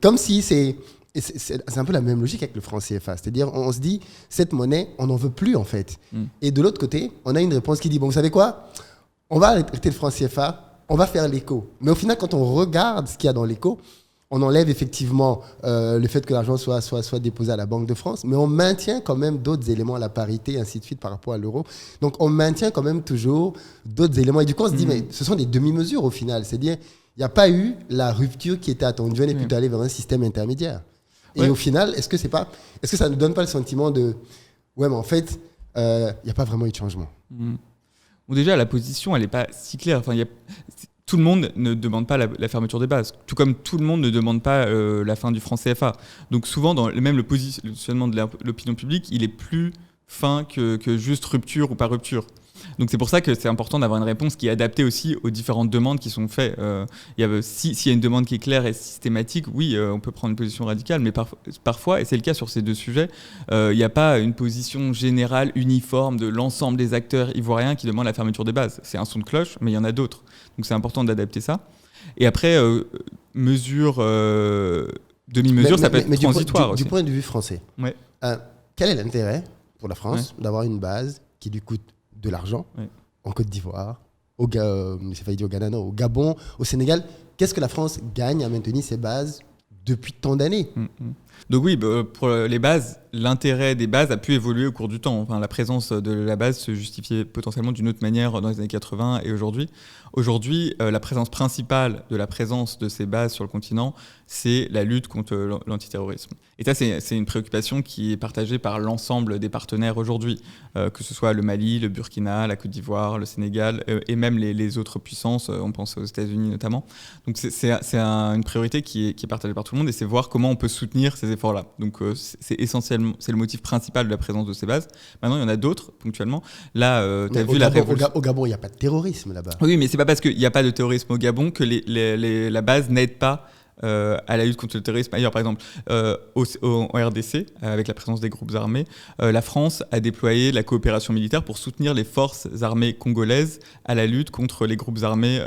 comme si c'est un peu la même logique avec le franc CFA. C'est-à-dire, on se dit, cette monnaie, on n'en veut plus en fait. Et de l'autre côté, on a une réponse qui dit, bon, vous savez quoi? On va arrêter le franc CFA, on va faire l'éco. Mais au final, quand on regarde ce qu'il y a dans l'éco, on enlève effectivement le fait que l'argent soit déposé à la Banque de France, mais on maintient quand même d'autres éléments, la parité, ainsi de suite, par rapport à l'euro. Donc, on maintient quand même toujours d'autres éléments. Et du coup, on se dit, mais ce sont des demi-mesures au final. C'est-à-dire, il n'y a pas eu la rupture qui était attendue. On est plutôt allé vers un système intermédiaire. Et au final, est-ce que ça ne donne pas le sentiment de... Ouais, mais en fait, il n'y a pas vraiment eu de changement. Bon, déjà, la position, elle n'est pas si claire. Enfin, tout le monde ne demande pas la fermeture des bases, tout comme tout le monde ne demande pas la fin du franc CFA. Donc souvent, même le positionnement de l'opinion publique, il est plus fin que juste rupture ou pas rupture. Donc c'est pour ça que c'est important d'avoir une réponse qui est adaptée aussi aux différentes demandes qui sont faites. S'il y a une demande qui est claire et systématique, oui, on peut prendre une position radicale, mais parfois, et c'est le cas sur ces deux sujets, il n'y a pas une position générale, uniforme de l'ensemble des acteurs ivoiriens qui demandent la fermeture des bases. C'est un son de cloche, mais il y en a d'autres. Donc c'est important d'adapter ça. Et après, demi-mesure, ça peut être transitoire aussi. Du point de vue français, quel est l'intérêt pour la France d'avoir une base qui lui coûte de l'argent en Côte d'Ivoire, au Ghana, non, au Gabon, au Sénégal? Qu'est-ce que la France gagne à maintenir ces bases depuis tant d'années? Donc oui, pour les bases, l'intérêt des bases a pu évoluer au cours du temps. Enfin, la présence de la base se justifiait potentiellement d'une autre manière dans les années 80 et aujourd'hui. Aujourd'hui, la présence principale de la présence de ces bases sur le continent, c'est la lutte contre l'antiterrorisme. Et ça, c'est une préoccupation qui est partagée par l'ensemble des partenaires aujourd'hui, que ce soit le Mali, le Burkina, la Côte d'Ivoire, le Sénégal et même les autres puissances, on pense aux États-Unis notamment. Donc c'est une priorité qui est partagée par tout le monde et c'est voir comment on peut soutenir ces efforts-là. Donc c'est essentiellement, c'est le motif principal de la présence de ces bases. Maintenant, il y en a d'autres ponctuellement. Là, tu as vu la révolution. Au Gabon, il n'y a pas de terrorisme là-bas. Oui, mais c'est pas parce qu'il n'y a pas de terrorisme au Gabon que la base n'aide pas à la lutte contre le terrorisme. Ailleurs, par exemple, en RDC, avec la présence des groupes armés, la France a déployé la coopération militaire pour soutenir les forces armées congolaises à la lutte contre les groupes armés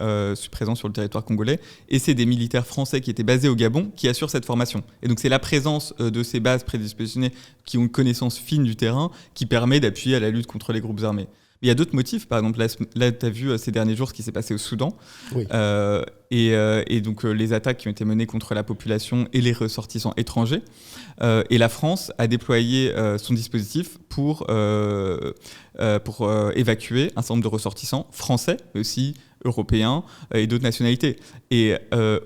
présents sur le territoire congolais. Et c'est des militaires français qui étaient basés au Gabon qui assurent cette formation. Et donc c'est la présence de ces bases prédispositionnées qui ont une connaissance fine du terrain qui permet d'appuyer à la lutte contre les groupes armés. Il y a d'autres motifs, par exemple, là tu as vu ces derniers jours ce qui s'est passé au Soudan, et donc les attaques qui ont été menées contre la population et les ressortissants étrangers. Et la France a déployé son dispositif pour évacuer un certain nombre de ressortissants français, mais aussi européens et d'autres nationalités. Et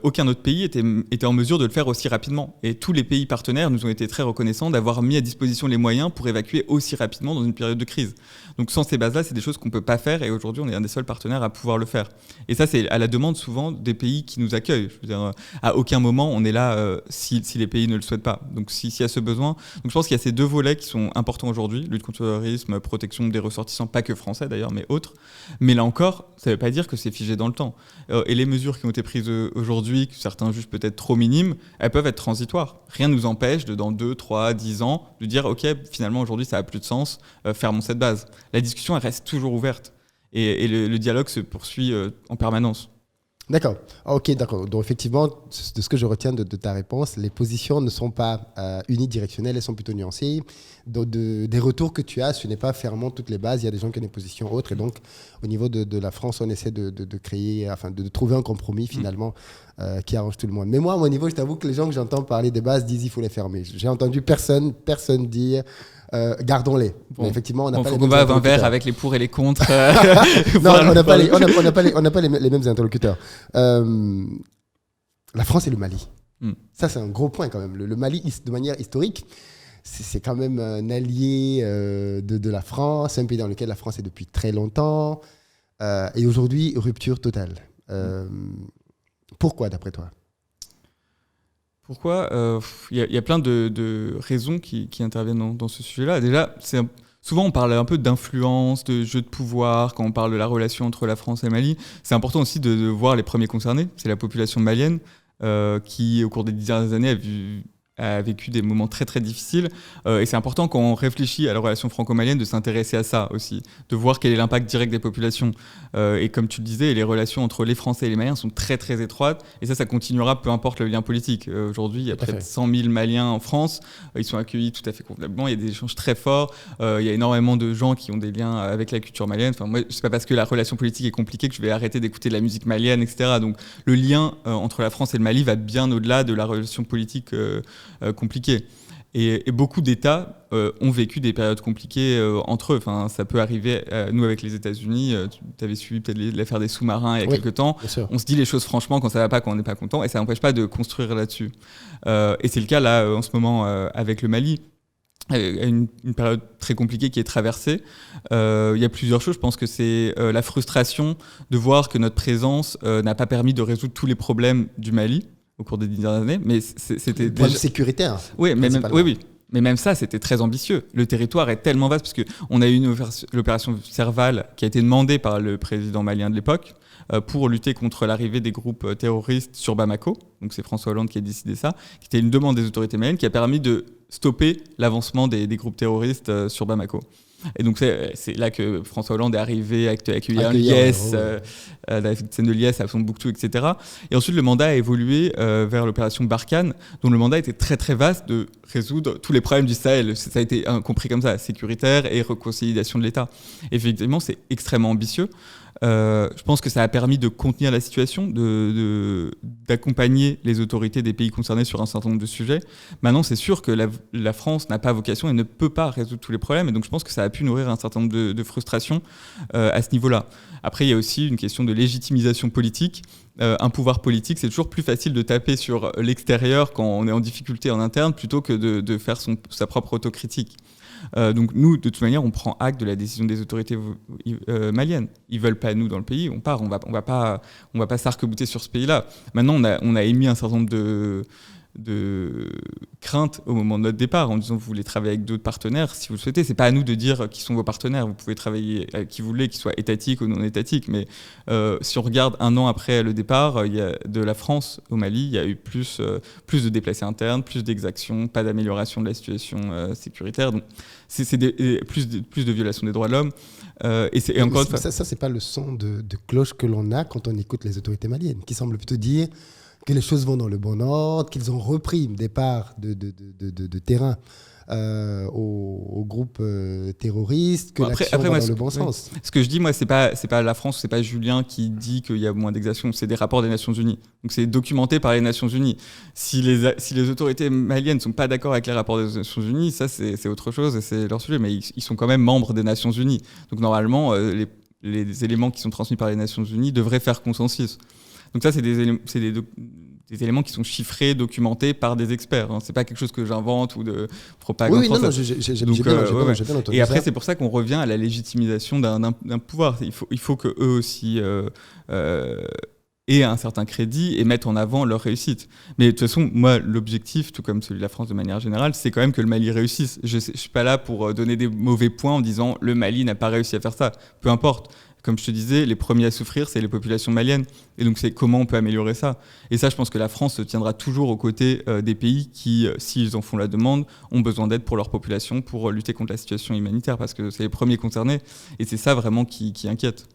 aucun autre pays était en mesure de le faire aussi rapidement. Et tous les pays partenaires nous ont été très reconnaissants d'avoir mis à disposition les moyens pour évacuer aussi rapidement dans une période de crise. Donc sans ces bases-là, c'est des choses qu'on ne peut pas faire et aujourd'hui, on est un des seuls partenaires à pouvoir le faire. Et ça, c'est à la demande souvent des pays qui nous accueillent. Je veux dire, à aucun moment, on est là si les pays ne le souhaitent pas. Donc s'il y a ce besoin. Donc je pense qu'il y a ces deux volets qui sont importants aujourd'hui, lutte contre le terrorisme, protection des ressortissants, pas que français d'ailleurs, mais autres. Mais là encore, ça ne veut pas dire que c'est figé dans le temps. Et les mesures qui ont été prises aujourd'hui, que certains jugent peut-être trop minimes, elles peuvent être transitoires. Rien ne nous empêche dans 2, 3, 10 ans de dire « Ok, finalement aujourd'hui ça n'a plus de sens, fermons cette base ». La discussion elle reste toujours ouverte et le dialogue se poursuit en permanence. D'accord. Ok, d'accord. Donc effectivement, de ce que je retiens de ta réponse, les positions ne sont pas unidirectionnelles, elles sont plutôt nuancées. Des retours que tu as, ce n'est pas fermement toutes les bases. Il y a des gens qui ont des positions autres. Et donc, au niveau de la France, on essaie de créer, enfin, de trouver un compromis finalement qui arrange tout le monde. Mais moi, à mon niveau, je t'avoue que les gens que j'entends parler des bases disent il faut les fermer. J'ai entendu personne dire gardons-les. Bon. Mais effectivement, on n'a pas les mêmes interlocuteurs. Un verre avec les pour et les contre. Non, on n'a pas les mêmes interlocuteurs. La France et le Mali. Ça, c'est un gros point quand même. Le Mali, de manière historique, c'est quand même un allié de la France, un pays dans lequel la France est depuis très longtemps. Et aujourd'hui, rupture totale. Pourquoi, d'après toi ? Pourquoi ? Il y a plein de raisons qui interviennent dans ce sujet-là. Déjà, souvent on parle un peu d'influence, de jeu de pouvoir, quand on parle de la relation entre la France et le Mali. C'est important aussi de voir les premiers concernés. C'est la population malienne qui, au cours des 10 dernières années, a vécu des moments très très difficiles et c'est important quand on réfléchit à la relation franco-malienne de s'intéresser à ça aussi, de voir quel est l'impact direct des populations et comme tu le disais, les relations entre les Français et les Maliens sont très très étroites et ça continuera peu importe le lien politique. Aujourd'hui il y a près de 100 000 Maliens en France, ils sont accueillis tout à fait convenablement, il y a des échanges très forts, il y a énormément de gens qui ont des liens avec la culture malienne. Enfin, moi c'est pas parce que la relation politique est compliquée que je vais arrêter d'écouter de la musique malienne, etc. Donc le lien entre la France et le Mali va bien au-delà de la relation politique compliquée. Et beaucoup d'États ont vécu des périodes compliquées entre eux. Enfin, ça peut arriver, nous avec les États-Unis, tu avais suivi peut-être l'affaire des sous-marins il y a quelques temps. On se dit les choses franchement quand ça va pas, quand on n'est pas content, et ça n'empêche pas de construire là-dessus. Et c'est le cas là en ce moment avec le Mali. Une période très compliquée qui est traversée. Il y a plusieurs choses. Je pense que c'est la frustration de voir que notre présence n'a pas permis de résoudre tous les problèmes du Mali au cours des dernières années. Mais c'était déjà sécuritaire. Oui, oui. Mais même ça, c'était très ambitieux. Le territoire est tellement vaste parce qu'on a eu l'opération Serval qui a été demandée par le président malien de l'époque pour lutter contre l'arrivée des groupes terroristes sur Bamako. Donc c'est François Hollande qui a décidé ça, qui était une demande des autorités maliennes qui a permis de stopper l'avancement des groupes terroristes sur Bamako. Et donc c'est là que François Hollande est arrivé à accueillir Liès, la scène de Liès à Tombouctou, etc. Et ensuite le mandat a évolué vers l'opération Barkhane, dont le mandat était très très vaste de résoudre tous les problèmes du Sahel. Ça a été compris comme ça, sécuritaire et réconciliation de l'État. Effectivement, c'est extrêmement ambitieux. Je pense que ça a permis de contenir la situation, d'accompagner les autorités des pays concernés sur un certain nombre de sujets. Maintenant, c'est sûr que la France n'a pas vocation et ne peut pas résoudre tous les problèmes. Et donc, je pense que ça a pu nourrir un certain nombre de frustrations à ce niveau-là. Après, il y a aussi une question de légitimisation politique. Un pouvoir politique, c'est toujours plus facile de taper sur l'extérieur quand on est en difficulté en interne plutôt que de faire sa propre autocritique. Donc nous, de toute manière, on prend acte de la décision des autorités maliennes. Ils veulent pas nous dans le pays, on part, on va pas s'arc-bouter sur ce pays-là. Maintenant, on a émis un certain nombre de craintes au moment de notre départ en disant vous voulez travailler avec d'autres partenaires si vous le souhaitez. C'est pas à nous de dire qui sont vos partenaires. Vous pouvez travailler avec qui vous voulez, qu'ils soient étatiques ou non étatiques. Mais si on regarde un an après le départ, de la France au Mali, il y a eu plus de déplacés internes, plus d'exactions, pas d'amélioration de la situation sécuritaire. Donc c'est plus de violations des droits de l'homme. Et encore une fois, ça c'est pas le son de cloche que l'on a quand on écoute les autorités maliennes, qui semblent plutôt dire que les choses vont dans le bon ordre, qu'ils ont repris des parts de terrain aux groupes terroristes, que l'action va dans le bon sens. Ce que je dis, moi, c'est pas la France, c'est pas Julien qui dit qu'il y a moins d'exactions, c'est des rapports des Nations Unies. Donc c'est documenté par les Nations Unies. Si les autorités maliennes ne sont pas d'accord avec les rapports des Nations Unies, ça c'est autre chose et c'est leur sujet, mais ils sont quand même membres des Nations Unies. Donc normalement, les éléments qui sont transmis par les Nations Unies devraient faire consensus. Donc ça, c'est des éléments qui sont chiffrés, documentés par des experts. Hein. C'est pas quelque chose que j'invente ou de propagande. Oui, non, j'ai bien entendu. Et après, c'est pour ça qu'on revient à la légitimisation d'un pouvoir. Il faut que eux aussi aient un certain crédit et mettent en avant leur réussite. Mais de toute façon, moi, l'objectif, tout comme celui de la France de manière générale, c'est quand même que le Mali réussisse. Je suis pas là pour donner des mauvais points en disant le Mali n'a pas réussi à faire ça. Peu importe. Comme je te disais, les premiers à souffrir, c'est les populations maliennes. Et donc, c'est comment on peut améliorer ça. Et ça, je pense que la France se tiendra toujours aux côtés des pays qui, s'ils en font la demande, ont besoin d'aide pour leur population, pour lutter contre la situation humanitaire, parce que c'est les premiers concernés. Et c'est ça vraiment qui inquiète.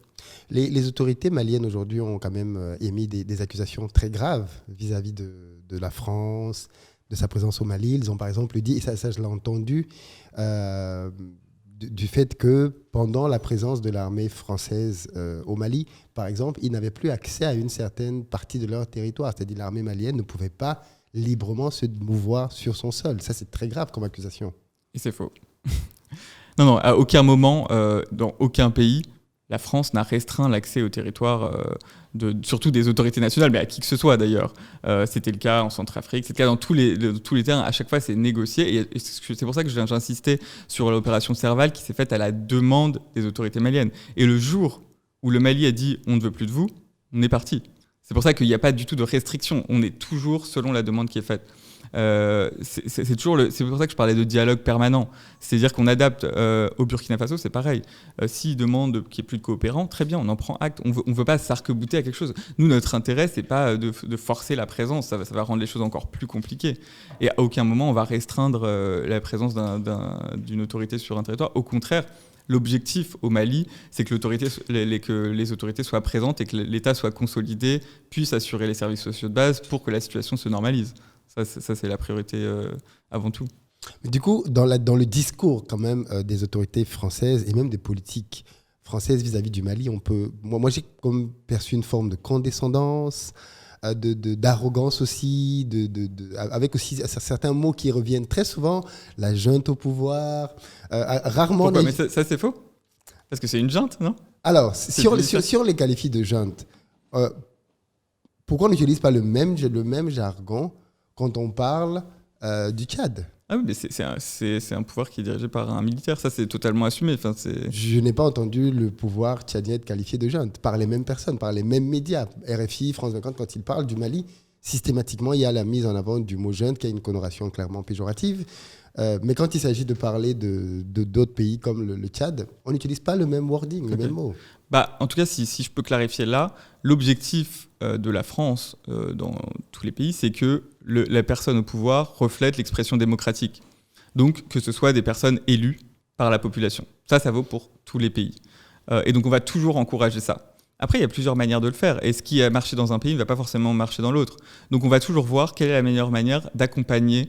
Les autorités maliennes aujourd'hui ont quand même émis des accusations très graves vis-à-vis de la France, de sa présence au Mali. Ils ont par exemple dit, et ça je l'ai entendu, du fait que pendant la présence de l'armée française au Mali, par exemple, ils n'avaient plus accès à une certaine partie de leur territoire. C'est-à-dire l'armée malienne ne pouvait pas librement se mouvoir sur son sol. Ça, c'est très grave comme accusation. Et c'est faux. Non, à aucun moment, dans aucun pays, la France n'a restreint l'accès au territoire, surtout des autorités nationales, mais à qui que ce soit d'ailleurs. C'était le cas en Centrafrique, c'était le cas dans tous les terrains. À chaque fois, c'est négocié. Et c'est pour ça que j'insistais sur l'opération Serval qui s'est faite à la demande des autorités maliennes. Et le jour où le Mali a dit « on ne veut plus de vous », on est parti. C'est pour ça qu'il n'y a pas du tout de restriction. On est toujours selon la demande qui est faite. C'est pour ça que je parlais de dialogue permanent. C'est-à-dire qu'on adapte au Burkina Faso, c'est pareil. S'ils demandent qu'il n'y ait plus de coopérants, très bien, on en prend acte. On veut pas s'arc-bouter à quelque chose. Nous, notre intérêt, c'est pas de forcer la présence. Ça va rendre les choses encore plus compliquées. Et à aucun moment, on va restreindre la présence d'une autorité sur un territoire. Au contraire, l'objectif au Mali, c'est que les autorités soient présentes et que l'État soit consolidé, puisse assurer les services sociaux de base pour que la situation se normalise. Ça, c'est la priorité avant tout. Mais du coup, dans le discours quand même des autorités françaises et même des politiques françaises vis-à-vis du Mali, moi j'ai comme perçu une forme de condescendance, d'arrogance aussi, avec aussi certains mots qui reviennent très souvent, la junte au pouvoir, rarement... Pourquoi ? Mais ça c'est faux ? Parce que c'est une junte, non ? Alors, si on les qualifie de junte, pourquoi on n'utilise pas le même jargon quand on parle du Tchad? Ah oui, mais c'est un pouvoir qui est dirigé par un militaire, ça c'est totalement assumé. Enfin, je n'ai pas entendu le pouvoir tchadien être qualifié de junte par les mêmes personnes, par les mêmes médias. RFI, France 24, quand ils parlent du Mali, systématiquement, il y a la mise en avant du mot junte qui a une connotation clairement péjorative. Mais quand il s'agit de parler d'autres pays comme le Tchad, on n'utilise pas le même wording, le même mot. En tout cas, si je peux clarifier là, l'objectif de la France dans tous les pays, c'est que la personne au pouvoir reflète l'expression démocratique. Donc, que ce soit des personnes élues par la population. Ça vaut pour tous les pays. Et donc, on va toujours encourager ça. Après, il y a plusieurs manières de le faire. Et ce qui a marché dans un pays ne va pas forcément marcher dans l'autre. Donc, on va toujours voir quelle est la meilleure manière d'accompagner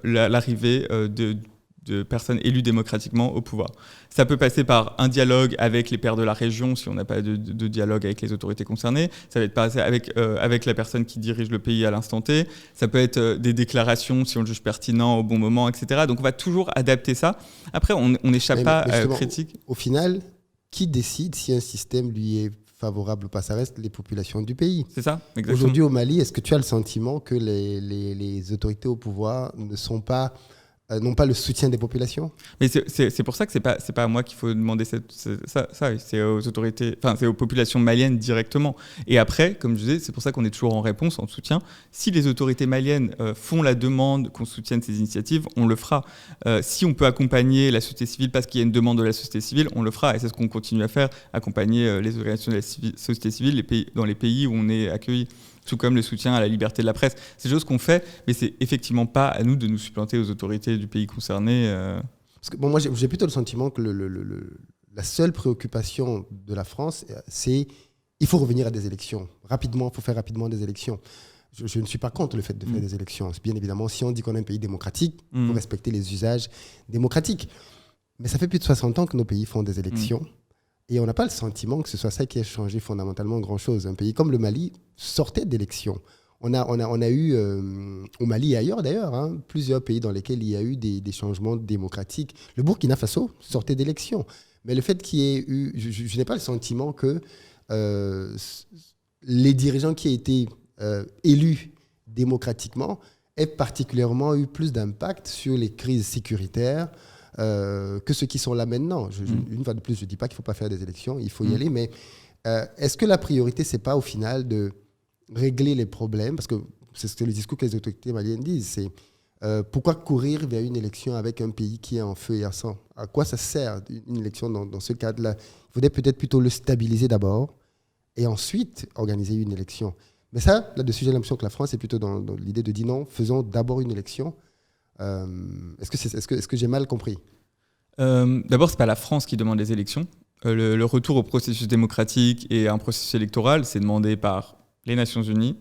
l'arrivée de personnes élues démocratiquement au pouvoir. Ça peut passer par un dialogue avec les pairs de la région, si on n'a pas de dialogue avec les autorités concernées. Ça va être passer avec la personne qui dirige le pays à l'instant T. Ça peut être des déclarations, si on le juge pertinent, au bon moment, etc. Donc on va toujours adapter ça. Après, on n'échappe pas à la critique. Au final, qui décide si un système lui est favorable ou pas? Ça reste les populations du pays. C'est ça, exactement. Aujourd'hui au Mali, est-ce que tu as le sentiment que les autorités au pouvoir n'ont pas le soutien des populations? Mais c'est pour ça que c'est pas à moi qu'il faut demander ça, c'est aux autorités, enfin c'est aux populations maliennes directement. Et après, comme je disais, c'est pour ça qu'on est toujours en réponse, en soutien. Si les autorités maliennes font la demande qu'on soutienne ces initiatives, on le fera. Si on peut accompagner la société civile parce qu'il y a une demande de la société civile, on le fera. Et c'est ce qu'on continue à faire, accompagner les organisations de la société civile dans les pays où on est accueilli. Tout comme le soutien à la liberté de la presse. C'est des choses qu'on fait, mais c'est effectivement pas à nous de nous supplanter aux autorités du pays concerné. Parce que, moi, j'ai plutôt le sentiment que la seule préoccupation de la France, c'est il faut revenir à des élections. Rapidement, il faut faire rapidement des élections. Je ne suis pas contre le fait de faire des élections. Bien évidemment, si on dit qu'on est un pays démocratique, il faut respecter les usages démocratiques. Mais ça fait plus de 60 ans que nos pays font des élections. Et on n'a pas le sentiment que ce soit ça qui a changé fondamentalement grand-chose. Un pays comme le Mali sortait d'élections. On a eu, au Mali et ailleurs d'ailleurs, plusieurs pays dans lesquels il y a eu des changements démocratiques. Le Burkina Faso sortait d'élections. Mais le fait qu'il y ait eu... Je n'ai pas le sentiment que les dirigeants qui aient été élus démocratiquement aient particulièrement eu plus d'impact sur les crises sécuritaires que ceux qui sont là maintenant. Une fois de plus, je ne dis pas qu'il ne faut pas faire des élections, il faut y aller, mais est-ce que la priorité, ce n'est pas au final de régler les problèmes? Parce que c'est ce que le discours que les autorités maliennes disent, c'est pourquoi courir vers une élection avec un pays qui est en feu et à sang? À quoi ça sert une élection dans ce cadre-là? Il faudrait peut-être plutôt le stabiliser d'abord et ensuite organiser une élection. Mais ça, là-dessus, j'ai l'impression que la France est plutôt dans l'idée de dire non, faisons d'abord une élection. Est-ce que j'ai mal compris? D'abord, ce n'est pas la France qui demande les élections. Le retour au processus démocratique et à un processus électoral, c'est demandé par les Nations Unies,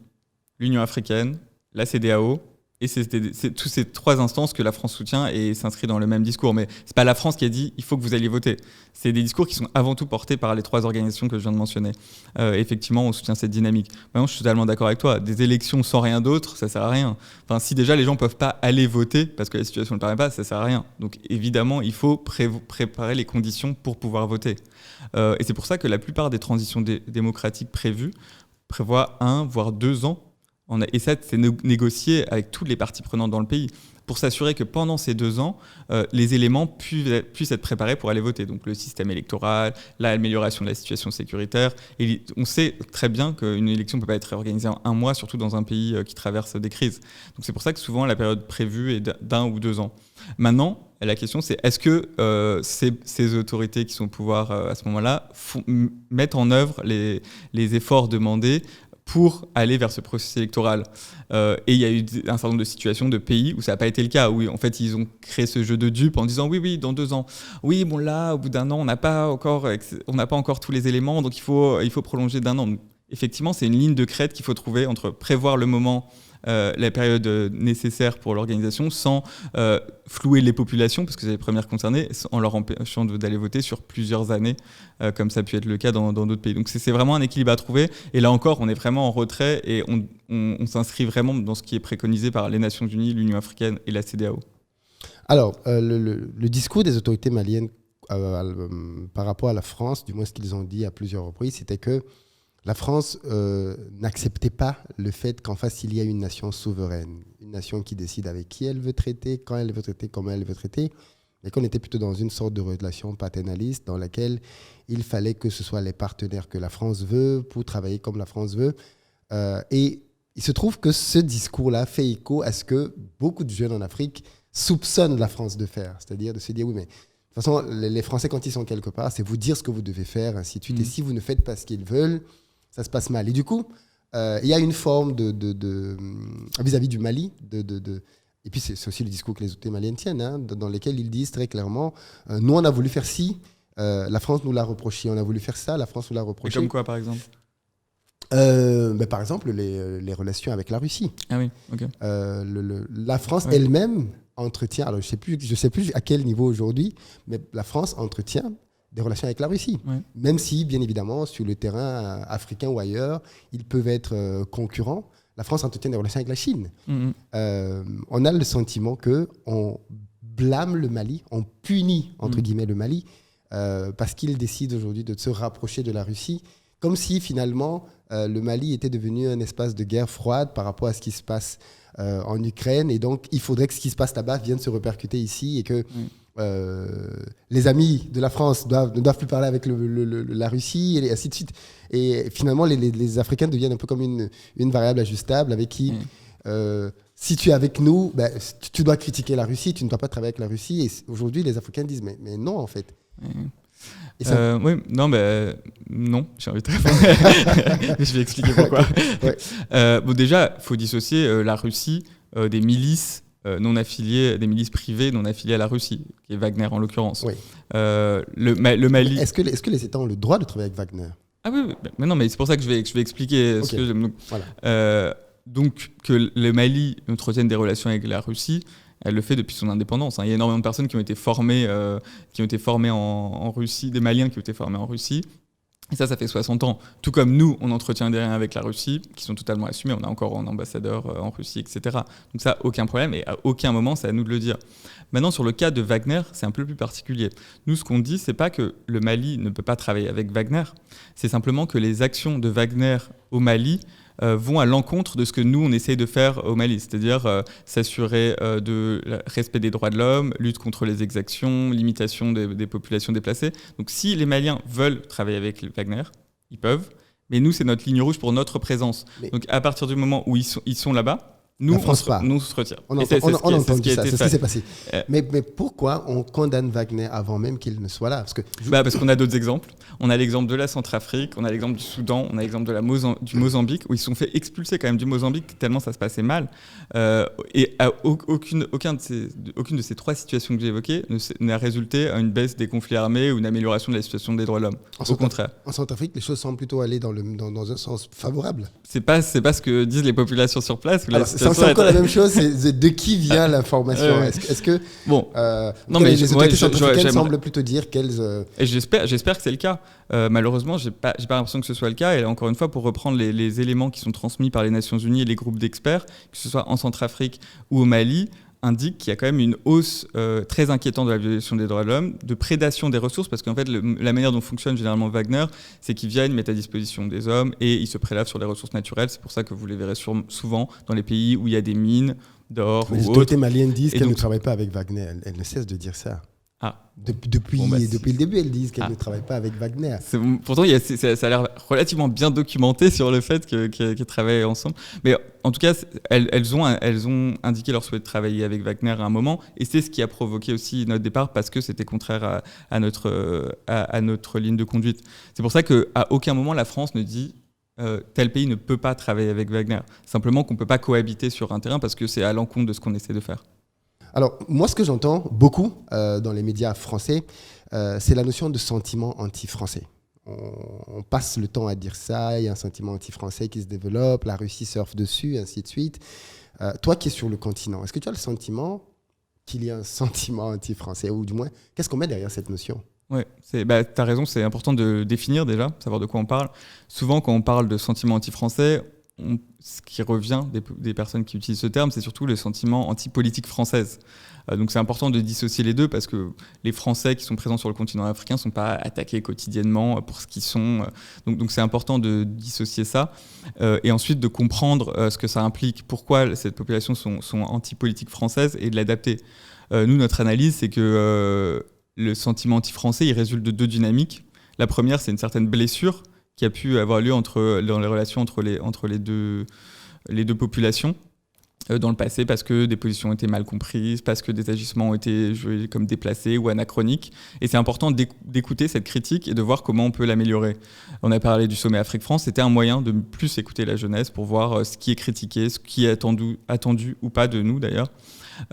l'Union africaine, la CEDEAO, et c'est toutes ces trois instances que la France soutient et s'inscrit dans le même discours. Mais ce n'est pas la France qui a dit « il faut que vous alliez voter ». C'est des discours qui sont avant tout portés par les trois organisations que je viens de mentionner. Effectivement, on soutient cette dynamique. Maintenant, je suis totalement d'accord avec toi. Des élections sans rien d'autre, ça ne sert à rien. Enfin, si déjà les gens ne peuvent pas aller voter parce que la situation ne le permet pas, ça ne sert à rien. Donc évidemment, il faut préparer les conditions pour pouvoir voter. Et c'est pour ça que la plupart des transitions démocratiques prévues prévoient 1 voire 2 ans Et ça, c'est négocié avec toutes les parties prenantes dans le pays pour s'assurer que pendant ces 2 ans, les éléments puissent être préparés pour aller voter. Donc le système électoral, l'amélioration de la situation sécuritaire. Et on sait très bien qu'une élection ne peut pas être organisée en 1 mois, surtout dans un pays qui traverse des crises. Donc c'est pour ça que souvent la période prévue est d'1 ou 2 ans. Maintenant, la question c'est est-ce que ces autorités qui sont au pouvoir à ce moment-là mettent en œuvre les efforts demandés pour aller vers ce processus électoral. Et il y a eu un certain nombre de situations de pays où ça n'a pas été le cas, où en fait ils ont créé ce jeu de dupes en disant oui, dans 2 ans. Oui, bon là, au bout d'1 an, on n'a pas encore tous les éléments, donc il faut prolonger d'1 an. Donc, effectivement, c'est une ligne de crête qu'il faut trouver entre prévoir le moment, la période nécessaire pour l'organisation sans flouer les populations, parce que c'est les premières concernées, en leur empêchant d'aller voter sur plusieurs années, comme ça a pu être le cas dans d'autres pays. Donc c'est vraiment un équilibre à trouver. Et là encore, on est vraiment en retrait et on s'inscrit vraiment dans ce qui est préconisé par les Nations Unies, l'Union africaine et la CEDEAO. Alors, le discours des autorités maliennes par rapport à la France, du moins ce qu'ils ont dit à plusieurs reprises, c'était que la France n'acceptait pas le fait qu'en face, il y a une nation souveraine, une nation qui décide avec qui elle veut traiter, quand elle veut traiter, comment elle veut traiter, mais qu'on était plutôt dans une sorte de relation paternaliste dans laquelle il fallait que ce soit les partenaires que la France veut pour travailler comme la France veut. Et il se trouve que ce discours-là fait écho à ce que beaucoup de jeunes en Afrique soupçonnent la France de faire, c'est-à-dire de se dire, oui, mais de toute façon, les Français, quand ils sont quelque part, c'est vous dire ce que vous devez faire, ainsi de suite. Et si vous ne faites pas ce qu'ils veulent, ça se passe mal. Et du coup, il y a une forme vis-à-vis du Mali, et puis c'est aussi le discours que les autorités maliennes tiennent, hein, dans lesquels ils disent très clairement, nous on a voulu faire ci, la France nous l'a reproché, on a voulu faire ça, la France nous l'a reproché. Et comme quoi, par exemple par exemple, les relations avec la Russie. Ah oui, ok. La France elle-même entretient, alors je sais plus à quel niveau aujourd'hui, mais la France entretient des relations avec la Russie. Ouais. Même si, bien évidemment, sur le terrain africain ou ailleurs, ils peuvent être concurrents, la France entretient des relations avec la Chine. On a le sentiment qu'on blâme le Mali, on punit, entre guillemets, le Mali, parce qu'il décide aujourd'hui de se rapprocher de la Russie, comme si, finalement, le Mali était devenu un espace de guerre froide par rapport à ce qui se passe en Ukraine. Et donc, il faudrait que ce qui se passe là-bas vienne se répercuter ici et que les amis de la France ne doivent plus parler avec la Russie et ainsi de suite. Et finalement, les Africains deviennent un peu comme une variable ajustable avec qui, si tu es avec nous, tu dois critiquer la Russie, tu ne dois pas travailler avec la Russie. Et aujourd'hui, les Africains disent mais non, en fait. Oui, non, j'ai envie de répondre. Je vais expliquer pourquoi. Bon, déjà, il faut dissocier la Russie des milices non affiliés, des milices privées non affiliées à la Russie, qui est Wagner en l'occurrence. Oui. Le Mali. Est-ce que les États ont le droit de travailler avec Wagner ? Ah oui, mais non, mais c'est pour ça que je vais expliquer ce que j'aime. Voilà. Donc que le Mali entretienne des relations avec la Russie, elle le fait depuis son indépendance. Il y a énormément de personnes qui ont été formées en Russie, des Maliens qui ont été formés en Russie. Et ça fait 60 ans. Tout comme nous, on entretient des liens avec la Russie, qui sont totalement assumés. On a encore un ambassadeur en Russie, etc. Donc ça, aucun problème. Et à aucun moment, c'est à nous de le dire. Maintenant, sur le cas de Wagner, c'est un peu plus particulier. Nous, ce qu'on dit, c'est pas que le Mali ne peut pas travailler avec Wagner. C'est simplement que les actions de Wagner au Mali vont à l'encontre de ce que nous, on essaye de faire au Mali, c'est-à-dire s'assurer de respect des droits de l'homme, lutte contre les exactions, limitation des populations déplacées. Donc si les Maliens veulent travailler avec Wagner, ils peuvent, mais nous, c'est notre ligne rouge pour notre présence. Donc à partir du moment où ils sont là-bas, nous, on se retire. On a entendu ça, c'est ce qui s'est passé. Mais pourquoi on condamne Wagner avant même qu'il ne soit là ? Parce qu'on a d'autres exemples. On a l'exemple de la Centrafrique, on a l'exemple du Soudan, on a l'exemple du Mozambique, où ils se sont fait expulser quand même du Mozambique tellement ça se passait mal. Et aucune de ces 3 situations que j'ai évoquées n'a résulté à une baisse des conflits armés ou une amélioration de la situation des droits de l'homme. Au contraire. En Centrafrique, les choses semblent plutôt aller dans un sens favorable. C'est pas ce que disent les populations sur place. C'est encore la même chose, c'est de qui vient l'information. Est-ce que les autorités centrafricaines semblent plutôt dire qu'elles... Et j'espère que c'est le cas. Malheureusement, j'ai pas l'impression que ce soit le cas. Et encore une fois, pour reprendre les éléments qui sont transmis par les Nations Unies et les groupes d'experts, que ce soit en Centrafrique ou au Mali, indique qu'il y a quand même une hausse très inquiétante de la violation des droits de l'homme, de prédation des ressources, parce qu'en fait, la manière dont fonctionne généralement Wagner, c'est qu'ils viennent mettre à disposition des hommes et ils se prélavent sur les ressources naturelles. C'est pour ça que vous les verrez souvent dans les pays où il y a des mines d'or ou Les autres. autorités maliennes disent qu'elles donc, ne travaillent pas avec Wagner. Elles ne cessent de dire ça. Ah. Depuis le début, elles disent qu'elles ne travaillent pas avec Wagner. Pourtant, ça a l'air relativement bien documenté sur le fait qu'ils travaillent ensemble. Mais en tout cas, elles ont indiqué leur souhait de travailler avec Wagner à un moment. Et c'est ce qui a provoqué aussi notre départ, parce que c'était contraire à notre ligne de conduite. C'est pour ça qu'à aucun moment, la France ne dit tel pays ne peut pas travailler avec Wagner. Simplement qu'on ne peut pas cohabiter sur un terrain, parce que c'est à l'encontre de ce qu'on essaie de faire. Alors, moi, ce que j'entends beaucoup dans les médias français, c'est la notion de sentiment anti-français. On passe le temps à dire ça, il y a un sentiment anti-français qui se développe, la Russie surfe dessus, ainsi de suite. Toi qui es sur le continent, est-ce que tu as le sentiment qu'il y a un sentiment anti-français, ou du moins, qu'est-ce qu'on met derrière cette notion ? Oui, tu as raison, c'est important de définir déjà, savoir de quoi on parle. Souvent, quand on parle de sentiment anti-français, ce qui revient des personnes qui utilisent ce terme, c'est surtout le sentiment anti-politique française. Donc c'est important de dissocier les deux, parce que les Français qui sont présents sur le continent africain ne sont pas attaqués quotidiennement pour ce qu'ils sont. Donc c'est important de dissocier ça. Et ensuite de comprendre ce que ça implique, pourquoi cette population sont anti-politique française, et de l'adapter. Nous, notre analyse, c'est que le sentiment anti-français, il résulte de deux dynamiques. La première, c'est une certaine blessure qui a pu avoir lieu dans les relations entre les deux populations dans le passé, parce que des positions ont été mal comprises, parce que des agissements ont été joués comme déplacés ou anachroniques. Et c'est important d'écouter cette critique et de voir comment on peut l'améliorer. On a parlé du sommet Afrique-France, c'était un moyen de plus écouter la jeunesse pour voir ce qui est critiqué, ce qui est attendu ou pas de nous d'ailleurs.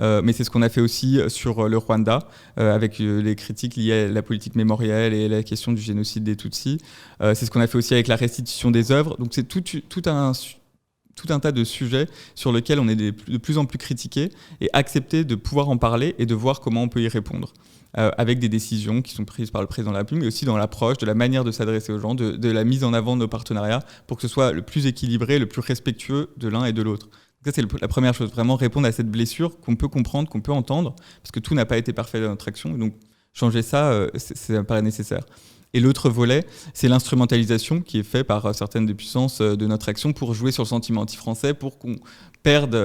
Mais c'est ce qu'on a fait aussi sur le Rwanda, avec les critiques liées à la politique mémorielle et la question du génocide des Tutsis. C'est ce qu'on a fait aussi avec la restitution des œuvres. Donc c'est tout un tas de sujets sur lesquels on est de plus en plus critiqués, et accepter de pouvoir en parler et de voir comment on peut y répondre. Avec des décisions qui sont prises par le président de la République, mais aussi dans l'approche, de la manière de s'adresser aux gens, de la mise en avant de nos partenariats, pour que ce soit le plus équilibré, le plus respectueux de l'un et de l'autre. Ça, c'est la première chose, vraiment répondre à cette blessure qu'on peut comprendre, qu'on peut entendre, parce que tout n'a pas été parfait dans notre action. Donc changer ça, ça me paraît nécessaire. Et l'autre volet, c'est l'instrumentalisation qui est faite par certaines des puissances de notre action pour jouer sur le sentiment anti-français, pour qu'on perde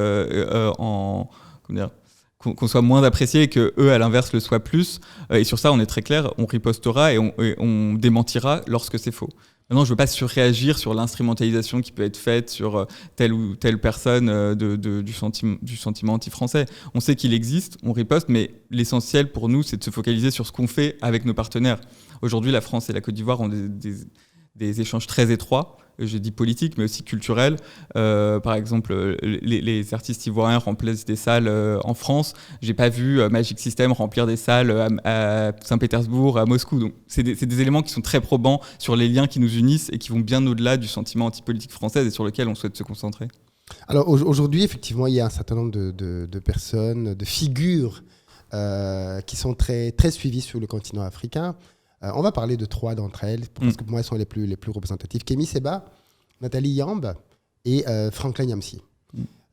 qu'on soit moins apprécié et qu'eux, à l'inverse, le soient plus. Et sur ça, on est très clair, on ripostera et on démentira lorsque c'est faux. Maintenant, je ne veux pas surréagir sur l'instrumentalisation qui peut être faite sur telle ou telle personne du sentiment anti-français. On sait qu'il existe, on riposte, mais l'essentiel pour nous, c'est de se focaliser sur ce qu'on fait avec nos partenaires. Aujourd'hui, la France et la Côte d'Ivoire ont des échanges très étroits, je dis politiques, mais aussi culturels. Par exemple, les artistes ivoiriens remplissent des salles en France. J'ai pas vu Magic System remplir des salles à Saint-Pétersbourg, à Moscou. Donc, c'est des éléments qui sont très probants sur les liens qui nous unissent et qui vont bien au-delà du sentiment anti-politique française et sur lequel on souhaite se concentrer. Alors aujourd'hui, effectivement, il y a un certain nombre de personnes, de figures qui sont très, très suivies sur le continent africain. On va parler de trois d'entre elles, parce que pour moi, elles sont les plus représentatives. Kémy Séba, Nathalie Yamb et Franklin Nyamsi.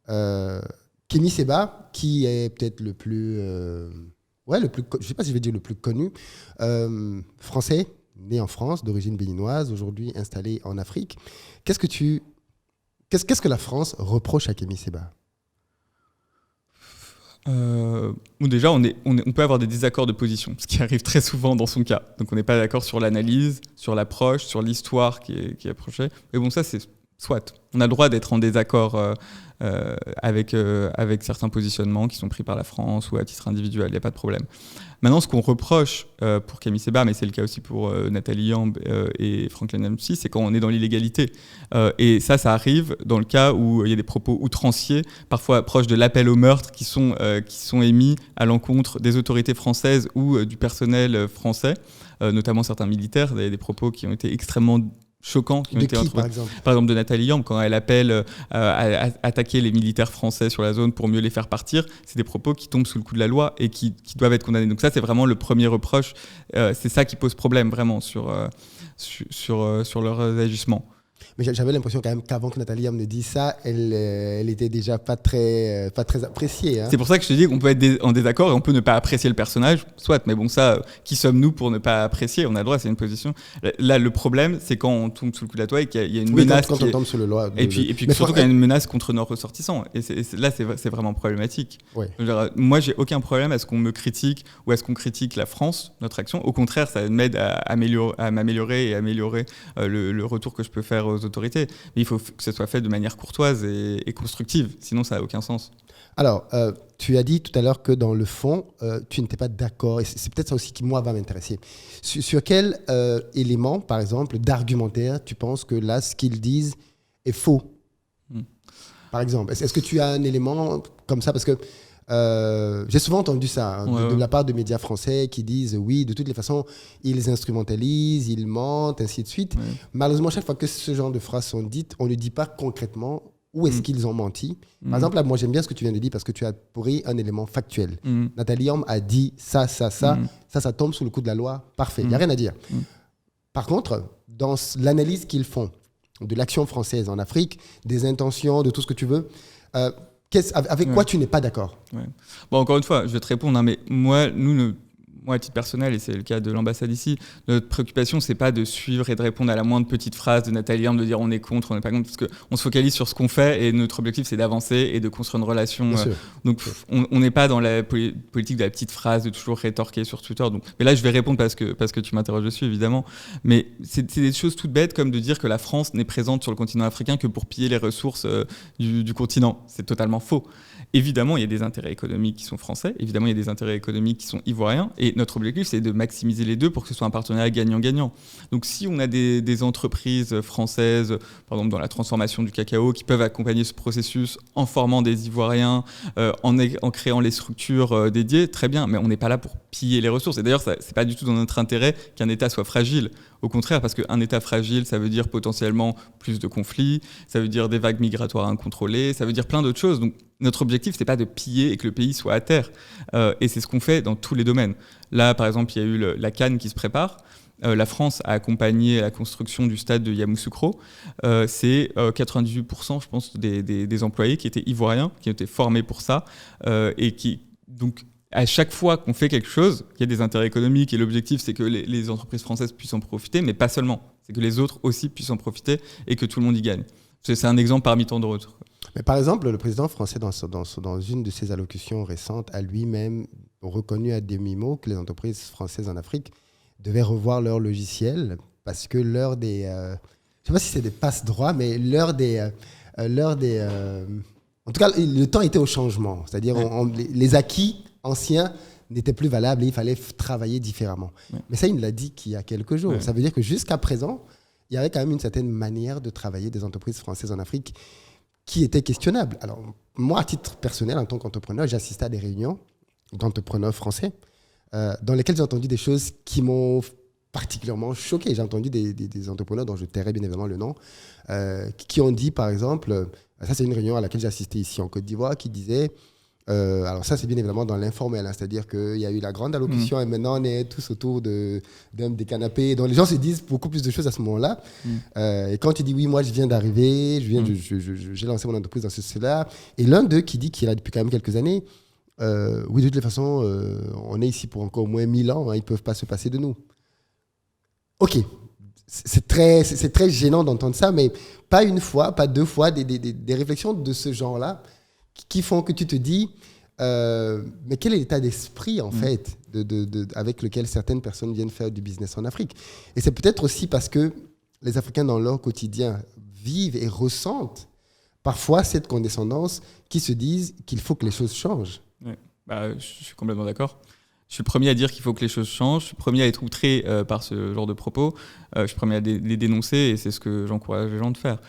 Kémy Séba, qui est peut-être le plus... je ne sais pas si je vais dire le plus connu. Français, né en France, d'origine béninoise, aujourd'hui installé en Afrique. Qu'est-ce que la France reproche à Kémy Séba ? Déjà, on peut avoir des désaccords de position, ce qui arrive très souvent dans son cas. Donc on n'est pas d'accord sur l'analyse, sur l'approche, sur l'histoire qui est approchée. Mais bon, ça, c'est soit. On a le droit d'être en désaccord avec certains positionnements qui sont pris par la France ou à titre individuel, il n'y a pas de problème. Maintenant, ce qu'on reproche pour Kémy Séba, mais c'est le cas aussi pour Nathalie Yamb et Franklin Nyamsi, c'est quand on est dans l'illégalité. Et ça arrive dans le cas où il y a des propos outranciers, parfois proches de l'appel au meurtre, qui sont émis à l'encontre des autorités françaises ou du personnel français, notamment certains militaires. Il y a des propos qui ont été extrêmement choquants qui ont été par exemple de Nathalie Yamb, quand elle appelle à attaquer les militaires français sur la zone pour mieux les faire partir. C'est des propos qui tombent sous le coup de la loi et qui doivent être condamnés. Donc ça, c'est vraiment le premier reproche. C'est ça qui pose problème vraiment sur leurs agissements. Mais j'avais l'impression quand même qu'avant que Nathalie Arm ne dise ça, elle était déjà pas très appréciée. Hein. C'est pour ça que je te dis qu'on peut être en désaccord et on peut ne pas apprécier le personnage, soit. Mais bon, ça, qui sommes-nous pour ne pas apprécier? On a le droit, c'est une position. Là, le problème, c'est quand on tombe sous le coup de la toile et qu'il y a une menace. Quand on tombe sous le loi. Et puis surtout qu'il y a une menace contre nos ressortissants. Et là, c'est vraiment problématique. Oui. Moi, j'ai aucun problème à ce qu'on me critique ou à ce qu'on critique la France, notre action. Au contraire, ça m'aide à m'améliorer et améliorer le retour que je peux faire aux autorités. Mais il faut que ce soit fait de manière courtoise et constructive, sinon ça n'a aucun sens. Alors, tu as dit tout à l'heure que dans le fond, tu n'étais pas d'accord, et c'est peut-être ça aussi qui, moi, va m'intéresser. Sur quel élément, par exemple, d'argumentaire, tu penses que là, ce qu'ils disent est faux? Par exemple, est-ce que tu as un élément comme ça? Parce que j'ai souvent entendu ça de la part de médias français qui disent oui, de toutes les façons, ils instrumentalisent, ils mentent, ainsi de suite. Ouais. Malheureusement, chaque fois que ce genre de phrases sont dites, on ne dit pas concrètement où est-ce qu'ils ont menti. Par exemple, là, moi, j'aime bien ce que tu viens de dire parce que tu as pris un élément factuel. Nathalie Arm a dit ça tombe sous le coup de la loi. Parfait, il n'y a rien à dire. Par contre, dans l'analyse qu'ils font de l'action française en Afrique, des intentions, de tout ce que tu veux, avec quoi tu n'es pas d'accord? Bon, encore une fois, je vais te répondre, hein, mais moi, à titre personnel, et c'est le cas de l'ambassade ici, notre préoccupation, c'est pas de suivre et de répondre à la moindre petite phrase de Nathalie Arm, de dire on est contre, on n'est pas contre, parce qu'on se focalise sur ce qu'on fait et notre objectif, c'est d'avancer et de construire une relation. Donc, on n'est pas dans la politique de la petite phrase, de toujours rétorquer sur Twitter. Donc, mais là, je vais répondre parce que tu m'interroges dessus, évidemment. Mais c'est des choses toutes bêtes, comme de dire que la France n'est présente sur le continent africain que pour piller les ressources du continent. C'est totalement faux. Évidemment, il y a des intérêts économiques qui sont français, évidemment, il y a des intérêts économiques qui sont ivoiriens, et notre objectif, c'est de maximiser les deux pour que ce soit un partenariat gagnant-gagnant. Donc, si on a des entreprises françaises, par exemple dans la transformation du cacao, qui peuvent accompagner ce processus en formant des Ivoiriens, en créant les structures dédiées, très bien, mais on n'est pas là pour piller les ressources. Et d'ailleurs, c'est pas du tout dans notre intérêt qu'un État soit fragile. Au contraire, parce qu'un État fragile, ça veut dire potentiellement plus de conflits, ça veut dire des vagues migratoires incontrôlées, ça veut dire plein d'autres choses. Donc, notre objectif, c'est pas de piller et que le pays soit à terre. Et c'est ce qu'on fait dans tous les domaines. Là, par exemple, il y a eu la CAN qui se prépare. La France a accompagné la construction du stade de Yamoussoukro. C'est 98%, je pense, des employés qui étaient ivoiriens, qui étaient formés pour ça, et qui, donc, à chaque fois qu'on fait quelque chose, il y a des intérêts économiques et l'objectif, c'est que les entreprises françaises puissent en profiter, mais pas seulement. C'est que les autres aussi puissent en profiter et que tout le monde y gagne. C'est un exemple parmi tant d'autres. Mais par exemple, le président français, dans une de ses allocutions récentes, a lui-même reconnu à demi-mot que les entreprises françaises en Afrique devaient revoir leur logiciel parce que l'heure des... je ne sais pas si c'est des passe-droits, mais l'heure des... en tout cas, le temps était au changement. C'est-à-dire les acquis anciens n'étaient plus valables et il fallait travailler différemment. Ouais. Mais ça, il l'a dit qu'il y a quelques jours. Ouais. Ça veut dire que jusqu'à présent, il y avait quand même une certaine manière de travailler des entreprises françaises en Afrique qui était questionnable. Alors, moi, à titre personnel, en tant qu'entrepreneur, j'ai assisté à des réunions d'entrepreneurs français dans lesquelles j'ai entendu des choses qui m'ont particulièrement choqué. J'ai entendu des entrepreneurs dont je tairai bien évidemment le nom, qui ont dit, par exemple, ça c'est une réunion à laquelle j'ai assisté ici en Côte d'Ivoire, qui disait, alors ça c'est bien évidemment dans l'informel, hein, c'est-à-dire qu'il y a eu la grande allocution et maintenant on est tous autour des canapés, donc les gens se disent beaucoup plus de choses à ce moment-là. Et quand tu dis oui, moi je viens d'arriver, j'ai lancé mon entreprise dans cela, et l'un d'eux qui dit qu'il est là depuis quand même quelques années, oui, de toutes les façons, on est ici pour encore au moins 1000 ans, hein, ils ne peuvent pas se passer de nous. Ok, c'est très gênant d'entendre ça, mais pas une fois, pas deux fois, des réflexions de ce genre-là qui font que tu te dis, mais quel est l'état d'esprit, en fait, avec lequel certaines personnes viennent faire du business en Afrique? Et c'est peut-être aussi parce que les Africains, dans leur quotidien, vivent et ressentent parfois cette condescendance, qui se disent qu'il faut que les choses changent. Ouais. Je suis complètement d'accord. Je suis le premier à dire qu'il faut que les choses changent. Je suis le premier à être outré par ce genre de propos. Je suis le premier à les dénoncer et c'est ce que j'encourage les gens de faire.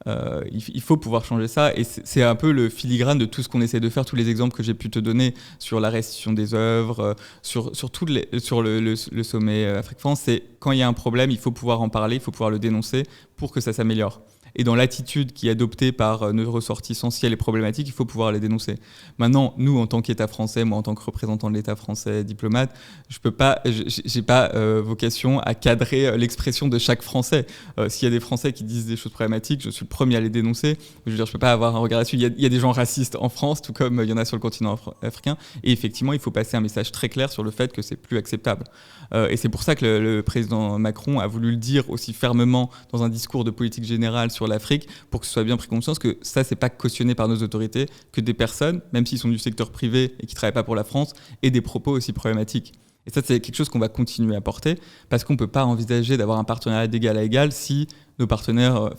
Il faut pouvoir changer ça et c'est un peu le filigrane de tout ce qu'on essaie de faire, tous les exemples que j'ai pu te donner sur la restitution des œuvres, sur le sommet Afrique-France. C'est quand il y a un problème, il faut pouvoir en parler, il faut pouvoir le dénoncer pour que ça s'améliore. et dans l'attitude qui est adoptée par nos ressortissants, si elle est problématique, il faut pouvoir les dénoncer. Maintenant, nous, en tant qu'État français, moi en tant que représentant de l'État français, diplomate, j'ai pas vocation à cadrer l'expression de chaque Français. S'il y a des Français qui disent des choses problématiques, je suis le premier à les dénoncer. Je veux dire, je peux pas avoir un regard là-dessus. Il y a des gens racistes en France, tout comme il y en a sur le continent africain. Et effectivement, il faut passer un message très clair sur le fait que c'est plus acceptable. Et c'est pour ça que le président Macron a voulu le dire aussi fermement dans un discours de politique générale sur l'Afrique, pour que ce soit bien pris conscience que ça, c'est pas cautionné par nos autorités, que des personnes, même s'ils sont du secteur privé et qui travaillent pas pour la France, aient des propos aussi problématiques. Et ça, c'est quelque chose qu'on va continuer à porter, parce qu'on peut pas envisager d'avoir un partenariat d'égal à égal si un partenaire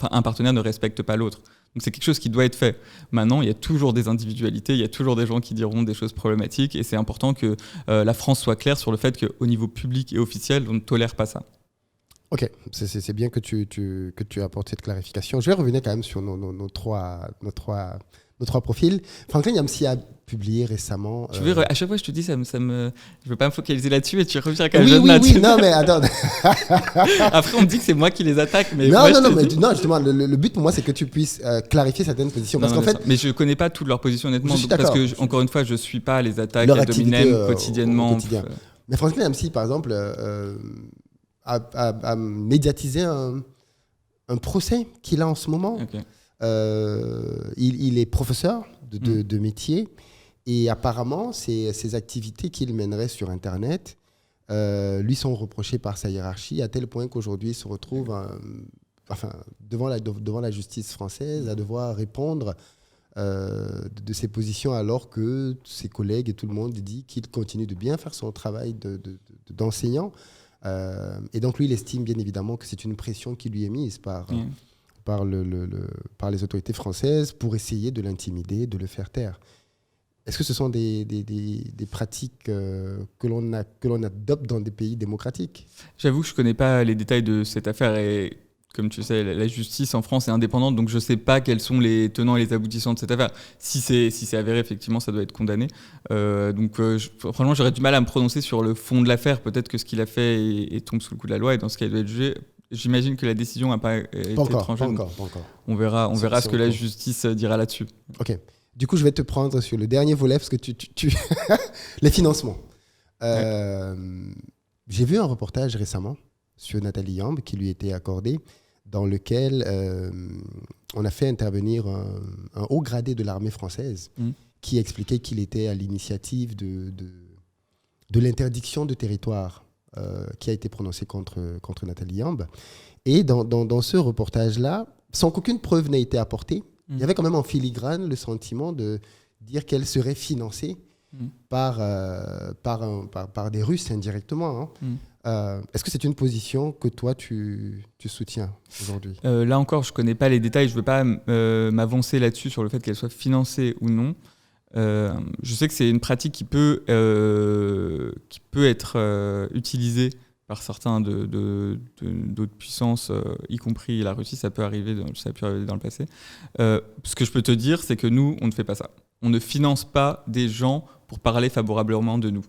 ne respecte pas l'autre. Donc c'est quelque chose qui doit être fait. Maintenant, il y a toujours des individualités, il y a toujours des gens qui diront des choses problématiques, et c'est important que la France soit claire sur le fait qu'au niveau public et officiel, on ne tolère pas ça. Ok, c'est bien que tu apportes cette clarification. Je vais revenir quand même sur nos trois profils. Franklin Yamsi a publié récemment... à chaque fois que je te dis, je ne veux pas me focaliser là-dessus et tu reviens quand même là-dessus. Oui, non, mais attends. Après, on me dit que c'est moi qui les attaque. Mais non, justement, le but pour moi, c'est que tu puisses clarifier certaines positions. Parce qu'en fait, mais je ne connais pas toutes leurs positions, honnêtement. Parce que, encore une fois, je ne suis pas les attaques ad hominem quotidiennement. Au quotidien. Mais Franklin Yamsi, par exemple, a médiatisé un procès qu'il a en ce moment. Okay. Il est professeur de métier et apparemment ces activités qu'il mènerait sur Internet lui sont reprochées par sa hiérarchie à tel point qu'aujourd'hui il se retrouve devant la justice française à devoir répondre de ses positions alors que ses collègues et tout le monde dit qu'il continue de bien faire son travail d'enseignant. Et donc lui il estime bien évidemment que c'est une pression qui lui est mise par les autorités françaises pour essayer de l'intimider, de le faire taire. Est-ce que ce sont des pratiques que l'on adopte dans des pays démocratiques ? J'avoue que je ne connais pas les détails de cette affaire et comme tu sais, la justice en France est indépendante, donc je ne sais pas quels sont les tenants et les aboutissants de cette affaire. Si c'est avéré, effectivement, ça doit être condamné. Franchement, j'aurais du mal à me prononcer sur le fond de l'affaire. Peut-être que ce qu'il a fait et tombe sous le coup de la loi et dans ce cas, il doit être jugé. J'imagine que la décision n'a pas été tranchée. Pas encore. On verra ce que la justice dira là-dessus. Ok. Du coup, je vais te prendre sur le dernier volet parce que les financements. J'ai vu un reportage récemment sur Nathalie Yamb qui lui était accordé, dans lequel on a fait intervenir un haut gradé de l'armée française qui expliquait qu'il était à l'initiative de l'interdiction de territoire qui a été prononcée contre Nathalie Yamb. Et dans ce reportage-là, sans qu'aucune preuve n'ait été apportée, il y avait quand même en filigrane le sentiment de dire qu'elle serait financée par des Russes indirectement. Est-ce que c'est une position que toi, tu soutiens aujourd'hui ? Là encore, je ne connais pas les détails. Je ne veux pas m'avancer là-dessus sur le fait qu'elle soit financée ou non. Je sais que c'est une pratique qui peut être utilisée par certains d'autres puissances, y compris la Russie. Ça peut arriver dans le passé. Ce que je peux te dire, c'est que nous, on ne fait pas ça. On ne finance pas des gens pour parler favorablement de nous.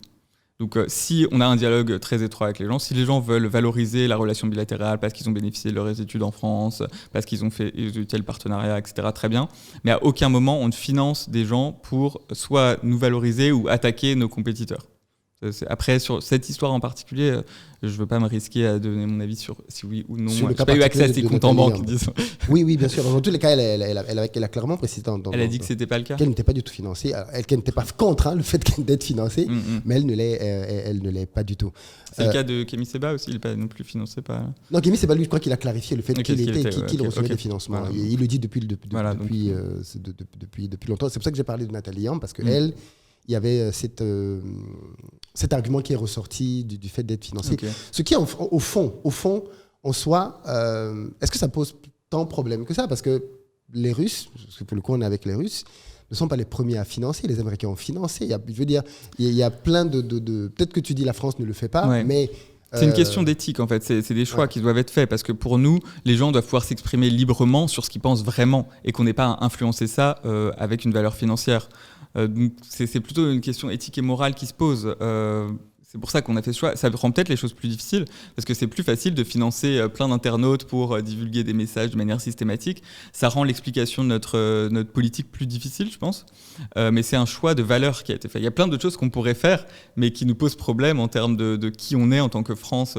Donc si on a un dialogue très étroit avec les gens, si les gens veulent valoriser la relation bilatérale parce qu'ils ont bénéficié de leurs études en France, parce qu'ils ont fait tel partenariat, etc., très bien. Mais à aucun moment, on ne finance des gens pour soit nous valoriser ou attaquer nos compétiteurs. Après, sur cette histoire en particulier, je ne veux pas me risquer à donner mon avis sur si oui ou non. Je n'ai pas eu accès à ses comptes en banque, disons. Oui, bien sûr. Dans tous les cas, elle a clairement précisé. Elle a dit que ce n'était pas le cas. Qu'elle n'était pas du tout financée. Qu'elle n'était pas contre le fait d'être financée, mais elle ne l'est pas du tout. C'est le cas de Kémy Séba aussi, il n'est pas non plus financé par... Non, Kémy Séba, lui, je crois qu'il a clarifié le fait qu'il recevait des financements. Voilà. Il le dit depuis longtemps. C'est pour ça que j'ai parlé de Nathalie Yamb, parce qu'elle... Il y avait cet argument qui est ressorti du fait d'être financé. Okay. Ce qui, au fond, en soi, est-ce que ça pose tant de problèmes que ça ? Parce que les Russes, parce que pour le coup, on est avec les Russes, ne sont pas les premiers à financer. Les Américains ont financé. Il y a plein de... Peut-être que tu dis la France ne le fait pas, mais... C'est une question d'éthique, en fait. C'est des choix qui doivent être faits. Parce que pour nous, les gens doivent pouvoir s'exprimer librement sur ce qu'ils pensent vraiment et qu'on n'ait pas à influencer ça avec une valeur financière. Donc c'est plutôt une question éthique et morale qui se pose. c'est pour ça qu'on a fait ce choix. Ça rend peut-être les choses plus difficiles, parce que c'est plus facile de financer plein d'internautes pour divulguer des messages de manière systématique. Ça rend l'explication de notre politique plus difficile, je pense. Mais c'est un choix de valeur qui a été fait. Il y a plein d'autres choses qu'on pourrait faire, mais qui nous posent problème en termes de qui on est en tant que France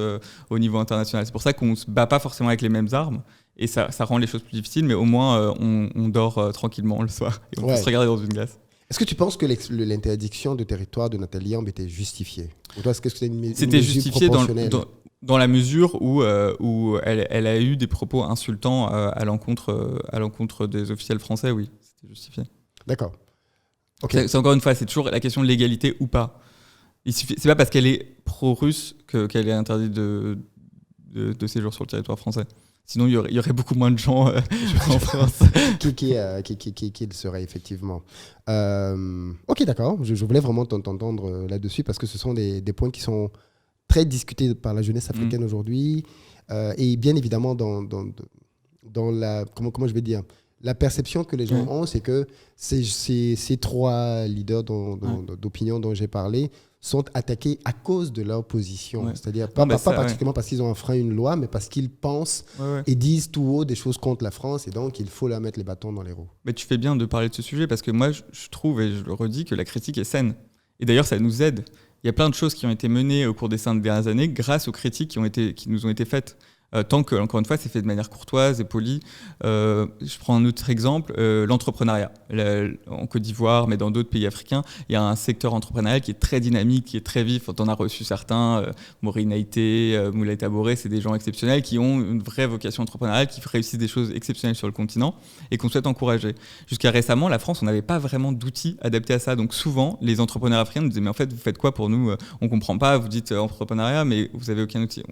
au niveau international. C'est pour ça qu'on ne se bat pas forcément avec les mêmes armes. Et ça rend les choses plus difficiles, mais au moins on dort tranquillement le soir et on peut se regarder dans une glace. Est-ce que tu penses que l'interdiction de territoire de Nathalie Ambe était justifiée? Ou toi, est-ce que c'était une mesure proportionnelle? Dans la mesure où elle a eu des propos insultants à l'encontre des officiels français, oui, c'était justifié. D'accord. Okay. C'est encore une fois, c'est toujours la question de l'égalité ou pas. C'est pas parce qu'elle est pro-russe qu'elle est interdite de séjour sur le territoire français. Sinon, il y aurait beaucoup moins de gens en France. qui le serait effectivement. Ok, d'accord. Je voulais vraiment t'entendre là-dessus parce que ce sont des points qui sont très discutés par la jeunesse africaine aujourd'hui. Et bien évidemment, dans la... Comment je vais dire ? La perception que les gens ont, c'est que ces trois leaders d'opinion dont j'ai parlé sont attaqués à cause de leur position. Ouais. C'est-à-dire pas particulièrement parce qu'ils ont enfreint une loi, mais parce qu'ils pensent et disent tout haut des choses contre la France, et donc il faut leur mettre les bâtons dans les roues. Mais tu fais bien de parler de ce sujet, parce que moi, je trouve, et je le redis, que la critique est saine. Et d'ailleurs, ça nous aide. Il y a plein de choses qui ont été menées au cours des 5 dernières années grâce aux critiques qui nous ont été faites. Tant que, encore une fois, c'est fait de manière courtoise et polie. Je prends un autre exemple, l'entrepreneuriat. En Côte d'Ivoire, mais dans d'autres pays africains, il y a un secteur entrepreneurial qui est très dynamique, qui est très vif. On en a reçu certains, Maureen Naïté, Moulay Taboré, c'est des gens exceptionnels qui ont une vraie vocation entrepreneuriale, qui réussissent des choses exceptionnelles sur le continent et qu'on souhaite encourager. Jusqu'à récemment, la France, on n'avait pas vraiment d'outils adaptés à ça. Donc souvent, les entrepreneurs africains nous disaient « Mais en fait, vous faites quoi pour nous ? On ne comprend pas, vous dites entrepreneuriat, mais vous n'avez aucun outil. »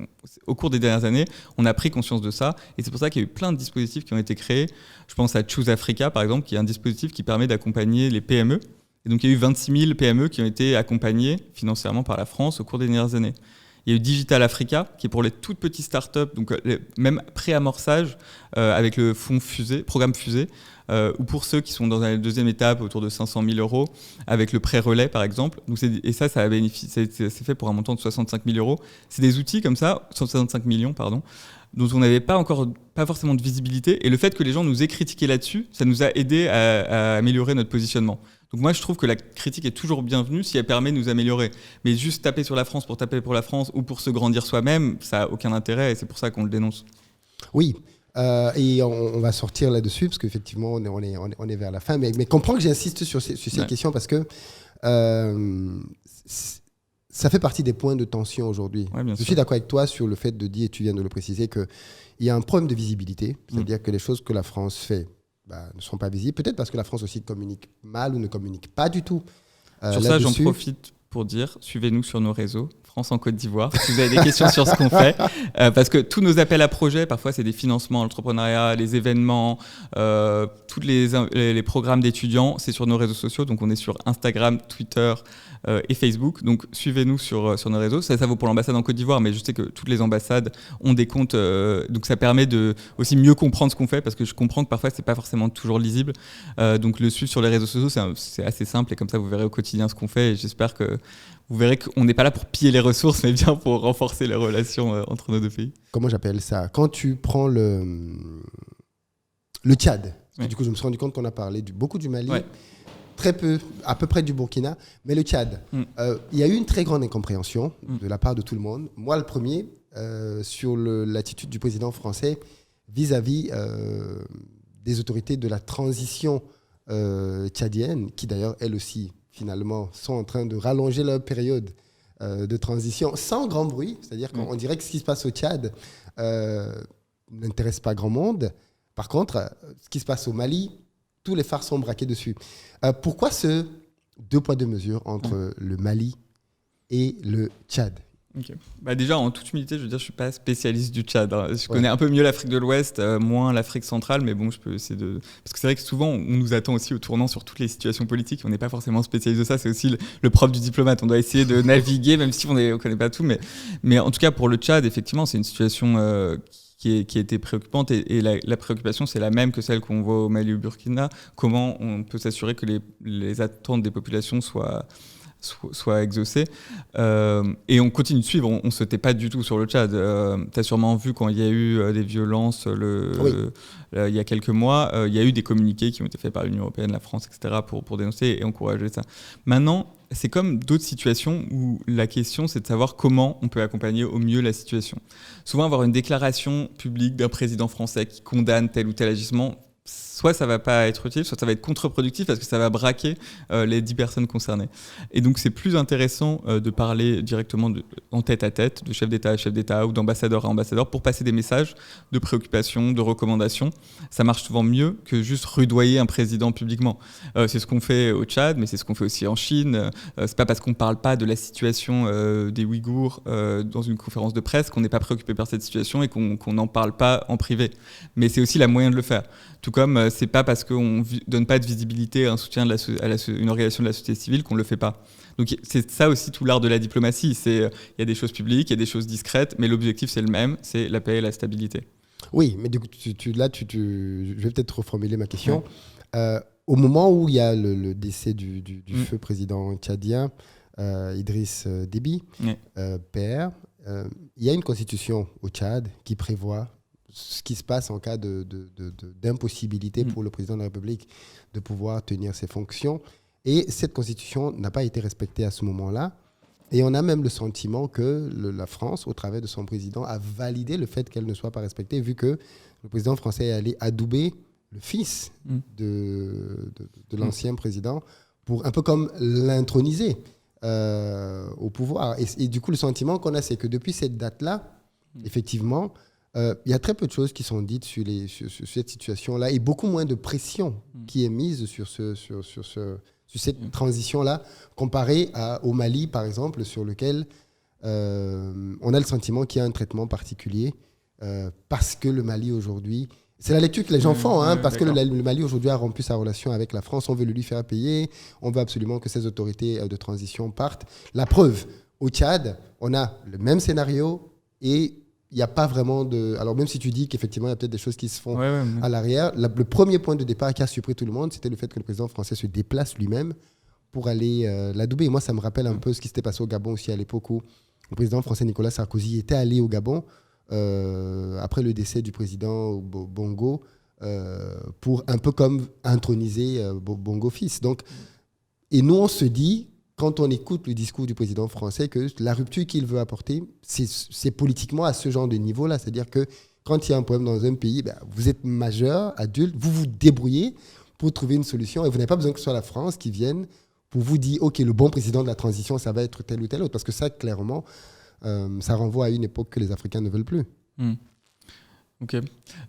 Au cours des dernières années, on a pris conscience de ça et c'est pour ça qu'il y a eu plein de dispositifs qui ont été créés. Je pense à Choose Africa, par exemple, qui est un dispositif qui permet d'accompagner les PME. Et donc, il y a eu 26 000 PME qui ont été accompagnées financièrement par la France au cours des dernières années. Il y a eu Digital Africa, qui est pour les toutes petites startups, donc même pré-amorçage avec le fonds Fusée, programme Fusée, ou pour ceux qui sont dans la deuxième étape, autour de 500 000 €, avec le prêt-relais, par exemple. Donc et ça c'est fait pour un montant de 65 000 €. C'est des outils comme ça, 65 millions, pardon, dont on n'avait pas forcément de visibilité. Et le fait que les gens nous aient critiqué là-dessus, ça nous a aidé à améliorer notre positionnement. Donc moi, je trouve que la critique est toujours bienvenue si elle permet de nous améliorer. Mais juste taper sur la France pour taper pour la France ou pour se grandir soi-même, ça n'a aucun intérêt et c'est pour ça qu'on le dénonce. Oui, et on va sortir là-dessus parce qu'effectivement, on est vers la fin. Mais comprends que j'insiste sur ces questions parce que ça fait partie des points de tension aujourd'hui. Ouais, je suis d'accord avec toi sur le fait de dire, et tu viens de le préciser, qu'il y a un problème de visibilité. C'est-à-dire que les choses que la France fait ne sont pas visibles. Peut-être parce que la France aussi communique mal ou ne communique pas du tout. Sur ça, j'en profite pour dire, suivez-nous sur nos réseaux, France en Côte d'Ivoire, si vous avez des questions sur ce qu'on fait. Parce que tous nos appels à projets, parfois c'est des financements, l'entrepreneuriat, les événements, tous les programmes d'étudiants, c'est sur nos réseaux sociaux. Donc on est sur Instagram, Twitter et Facebook. Donc suivez-nous sur nos réseaux. Ça vaut pour l'ambassade en Côte d'Ivoire, mais je sais que toutes les ambassades ont des comptes. Donc ça permet de aussi mieux comprendre ce qu'on fait, parce que je comprends que parfois c'est pas forcément toujours lisible. Donc le suivre sur les réseaux sociaux, c'est assez simple, et comme ça vous verrez au quotidien ce qu'on fait. Et j'espère que vous verrez qu'on n'est pas là pour piller les ressources, mais bien pour renforcer les relations entre nos deux pays. Comment j'appelle ça ? Quand tu prends le Tchad, du coup je me suis rendu compte qu'on a parlé beaucoup du Mali, très peu, à peu près du Burkina, mais le Tchad, il y a eu une très grande incompréhension de la part de tout le monde. Moi, le premier, sur l'attitude du président français vis-à-vis des autorités de la transition tchadienne, qui d'ailleurs, elles aussi, finalement, sont en train de rallonger leur période de transition sans grand bruit. C'est-à-dire qu'on dirait que ce qui se passe au Tchad n'intéresse pas grand monde. Par contre, ce qui se passe au Mali, tous les phares sont braqués dessus. Pourquoi ce 2 poids 2 mesures entre le Mali et le Tchad ? Okay. Déjà, en toute humilité, je veux dire, je suis pas spécialiste du Tchad. Hein. Je connais un peu mieux l'Afrique de l'Ouest, moins l'Afrique centrale, mais bon, je peux essayer de... Parce que c'est vrai que souvent, on nous attend aussi au tournant sur toutes les situations politiques. On n'est pas forcément spécialiste de ça. C'est aussi le propre du diplomate. On doit essayer de naviguer, même si on ne connaît pas tout. Mais en tout cas, pour le Tchad, effectivement, c'est une situation qui a été préoccupante. Et la préoccupation, c'est la même que celle qu'on voit au Mali ou au Burkina. Comment on peut s'assurer que les attentes des populations soient soit exaucée. Et on continue de suivre, on ne se tait pas du tout sur le Tchad. Tu as sûrement vu quand il y a eu des violences il y a quelques mois, il y a eu des communiqués qui ont été faits par l'Union européenne, la France, etc. pour dénoncer et encourager ça. Maintenant, c'est comme d'autres situations où la question, c'est de savoir comment on peut accompagner au mieux la situation. Souvent, avoir une déclaration publique d'un président français qui condamne tel ou tel agissement, soit ça va pas être utile, soit ça va être contre-productif parce que ça va braquer les 10 personnes concernées. Et donc c'est plus intéressant de parler directement en tête à tête, de chef d'État à chef d'État ou d'ambassadeur à ambassadeur pour passer des messages de préoccupation, de recommandations. Ça marche souvent mieux que juste rudoyer un président publiquement. C'est ce qu'on fait au Tchad, mais c'est ce qu'on fait aussi en Chine. C'est pas parce qu'on parle pas de la situation des Ouïghours dans une conférence de presse qu'on n'est pas préoccupé par cette situation et qu'on n'en parle pas en privé. Mais c'est aussi la moyen de le faire. Tout comme c'est pas parce qu'on donne pas de visibilité à un soutien à une organisation de la société civile qu'on le fait pas. Donc c'est ça aussi tout l'art de la diplomatie. Il y a des choses publiques, il y a des choses discrètes, mais l'objectif c'est le même, c'est la paix et la stabilité. Oui, mais du coup, je vais peut-être reformuler ma question. Au moment où il y a le décès du feu président tchadien, Idriss Déby, père, il y a une constitution au Tchad qui prévoit ce qui se passe en cas d'impossibilité pour le président de la République de pouvoir tenir ses fonctions. Et cette constitution n'a pas été respectée à ce moment-là. Et on a même le sentiment que la France, au travers de son président, a validé le fait qu'elle ne soit pas respectée, vu que le président français est allé adouber le fils de l'ancien président pour un peu comme l'introniser au pouvoir. Et du coup, le sentiment qu'on a, c'est que depuis cette date-là, effectivement, il y a très peu de choses qui sont dites sur cette situation-là et beaucoup moins de pression qui est mise sur cette transition-là comparée au Mali, par exemple, sur lequel on a le sentiment qu'il y a un traitement particulier parce que le Mali aujourd'hui... C'est la lecture que les gens font, parce que le Mali aujourd'hui a rompu sa relation avec la France. On veut le lui faire payer. On veut absolument que ces autorités de transition partent. La preuve, au Tchad, on a le même scénario et il n'y a pas vraiment de... Alors même si tu dis qu'effectivement, il y a peut-être des choses qui se font à l'arrière, le premier point de départ qui a surpris tout le monde, c'était le fait que le président français se déplace lui-même pour aller l'adouber. Et moi, ça me rappelle un peu ce qui s'était passé au Gabon aussi à l'époque où le président français Nicolas Sarkozy était allé au Gabon après le décès du président Bongo pour un peu comme introniser Bongo fils. Donc, et nous, on se dit... Quand on écoute le discours du président français, que la rupture qu'il veut apporter, c'est politiquement à ce genre de niveau-là. C'est-à-dire que quand il y a un problème dans un pays, vous êtes majeur, adulte, vous vous débrouillez pour trouver une solution et vous n'avez pas besoin que ce soit la France qui vienne pour vous dire « Ok, le bon président de la transition, ça va être tel ou tel autre ». Parce que ça, clairement, ça renvoie à une époque que les Africains ne veulent plus. Ok.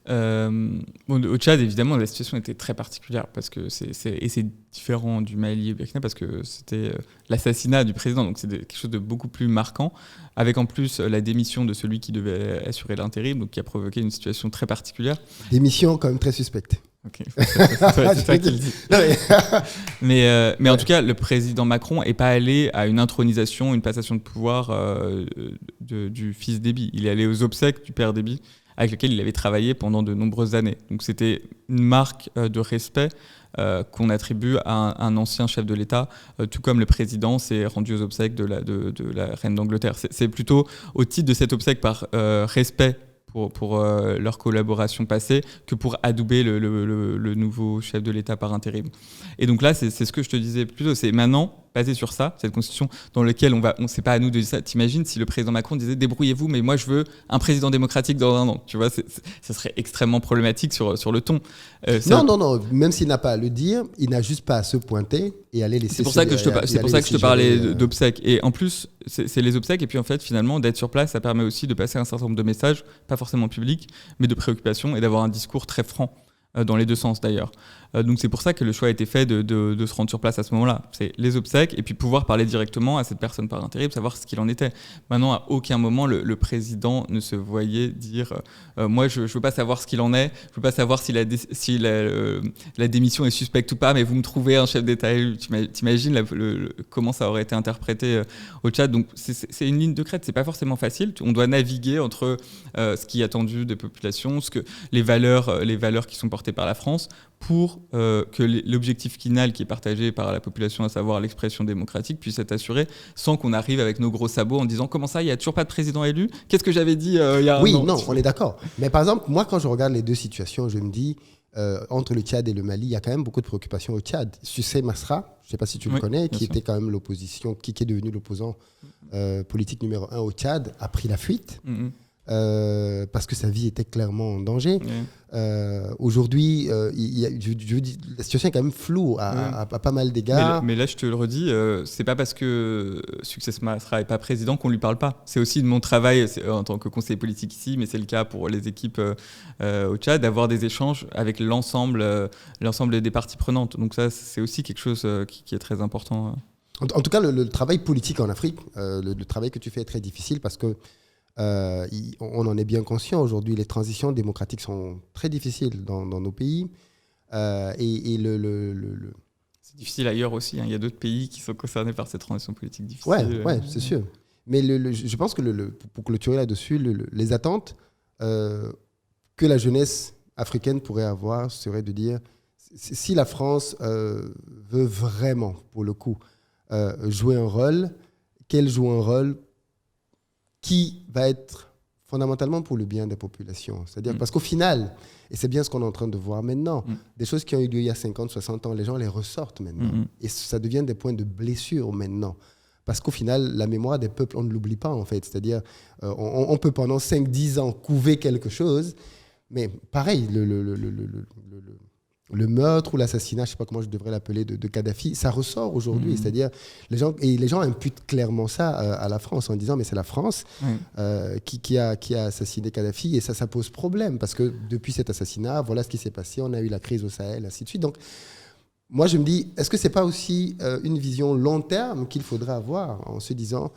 Au Tchad, évidemment, la situation était très particulière parce que c'est différent du Mali et Burkina parce que c'était l'assassinat du président, donc c'est quelque chose de beaucoup plus marquant, avec en plus la démission de celui qui devait assurer l'intérim, donc qui a provoqué une situation très particulière. Démission quand même très suspecte. Ok, c'est toi qui le dis. Mais en tout cas, le président Macron n'est pas allé à une intronisation, une passation de pouvoir du fils Déby. Il est allé aux obsèques du père Déby, avec lequel il avait travaillé pendant de nombreuses années. Donc c'était une marque de respect qu'on attribue à un ancien chef de l'État, tout comme le président s'est rendu aux obsèques de la reine d'Angleterre. C'est plutôt au titre de cet obsèque par respect pour leur collaboration passée que pour adouber le nouveau chef de l'État par intérim. Et donc là, c'est ce que je te disais plus tôt, c'est maintenant, basé sur ça, cette constitution dans laquelle c'est pas à nous de dire ça. T'imagines si le président Macron disait « débrouillez-vous, mais moi je veux un président démocratique dans un an ». Tu vois, ça serait extrêmement problématique sur le ton. Non, même s'il n'a pas à le dire, il n'a juste pas à se pointer et aller laisser... C'est pour ça que je te parlais d'obsèques. Et en plus, c'est les obsèques, et puis en fait, finalement, d'être sur place, ça permet aussi de passer un certain nombre de messages, pas forcément publics, mais de préoccupations, et d'avoir un discours très franc, dans les deux sens d'ailleurs. Donc c'est pour ça que le choix a été fait de se rendre sur place à ce moment-là. C'est les obsèques et puis pouvoir parler directement à cette personne par intérim, savoir ce qu'il en était. Maintenant, à aucun moment, le président ne se voyait dire moi, je ne veux pas savoir ce qu'il en est, je ne veux pas savoir si la démission est suspecte ou pas, mais vous me trouvez un chef d'État élu. T'imagines comment ça aurait été interprété au Tchad. Donc c'est une ligne de crête, c'est pas forcément facile. On doit naviguer entre ce qui est attendu des populations, les valeurs qui sont portées par la France, pour que l'objectif final qui est partagé par la population, à savoir l'expression démocratique, puisse être assuré sans qu'on arrive avec nos gros sabots en disant comment ça, il n'y a toujours pas de président élu ? Qu'est-ce que j'avais dit il y a un an ? Oui, non, on est d'accord. Mais par exemple, moi, quand je regarde les deux situations, je me dis, entre le Tchad et le Mali, il y a quand même beaucoup de préoccupations au Tchad. Sucé Masra, je ne sais pas si tu le connais, qui était quand même l'opposition, qui est devenu l'opposant politique numéro 1 au Tchad, a pris la fuite. Parce que sa vie était clairement en danger. Aujourd'hui, la situation est quand même floue à pas mal d'égards. Mais là, je te le redis, c'est pas parce que Succès Masra n'est pas président qu'on lui parle pas. C'est aussi de mon travail en tant que conseiller politique ici, mais c'est le cas pour les équipes au Tchad, d'avoir des échanges avec l'ensemble des parties prenantes. Donc ça, c'est aussi quelque chose qui est très important. En tout cas, le travail politique en Afrique, le travail que tu fais est très difficile parce que on en est bien conscient aujourd'hui. Les transitions démocratiques sont très difficiles dans nos pays. C'est difficile ailleurs aussi. Hein. Il y a d'autres pays qui sont concernés par ces transitions politiques difficiles. Ouais, c'est sûr. Mais je pense que pour clôturer là-dessus, les attentes que la jeunesse africaine pourrait avoir serait de dire si la France veut vraiment, pour le coup, jouer un rôle, qu'elle joue un rôle qui va être fondamentalement pour le bien des populations. C'est-à-dire, parce qu'au final, et c'est bien ce qu'on est en train de voir maintenant, des choses qui ont eu lieu il y a 50, 60 ans, les gens les ressortent maintenant. Et ça devient des points de blessure maintenant. Parce qu'au final, la mémoire des peuples, on ne l'oublie pas en fait. C'est-à-dire, on peut pendant 5-10 ans couver quelque chose, mais pareil, le meurtre ou l'assassinat, je ne sais pas comment je devrais l'appeler, de Kadhafi, ça ressort aujourd'hui. C'est-à-dire, les gens imputent clairement ça à la France en disant mais c'est la France qui a assassiné Kadhafi et ça pose problème parce que depuis cet assassinat, voilà ce qui s'est passé, on a eu la crise au Sahel, ainsi de suite. Donc, moi, je me dis, est-ce que ce n'est pas aussi une vision long terme qu'il faudrait avoir en se disant...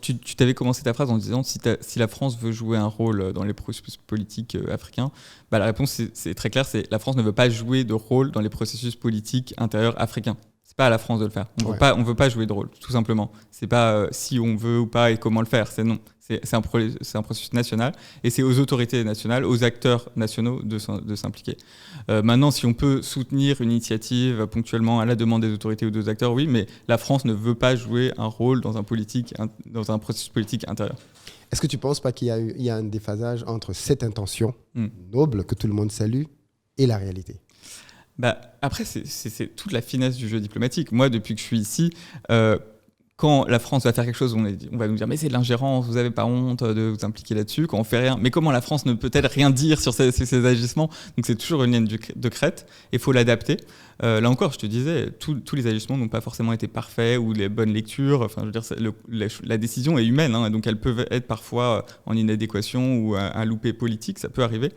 Tu t'avais commencé ta phrase en disant si la France veut jouer un rôle dans les processus politiques africains, la réponse c'est très clair, c'est la France ne veut pas jouer de rôle dans les processus politiques intérieurs africains. C'est pas à la France de le faire. On veut pas jouer de rôle, tout simplement. C'est pas si on veut ou pas et comment le faire. C'est non. C'est un processus national et c'est aux autorités nationales, aux acteurs nationaux de s'impliquer. Maintenant, si on peut soutenir une initiative ponctuellement à la demande des autorités ou des acteurs, oui, mais la France ne veut pas jouer un rôle dans un processus politique intérieur. Est-ce que tu ne penses pas qu'il y a un déphasage entre cette intention noble que tout le monde salue et la réalité ? Après, c'est toute la finesse du jeu diplomatique. Moi, depuis que je suis ici, quand la France va faire quelque chose, on va nous dire mais c'est de l'ingérence, vous n'avez pas honte de vous impliquer là-dessus. Quand on fait rien, mais comment la France ne peut-elle rien dire sur ces agissements ? Donc c'est toujours une ligne de crête et il faut l'adapter. Là encore, je te disais, tous les agissements n'ont pas forcément été parfaits ou les bonnes lectures. Enfin, je veux dire, la décision est humaine, hein, donc elles peuvent être parfois en inadéquation ou un loupé politique, ça peut arriver.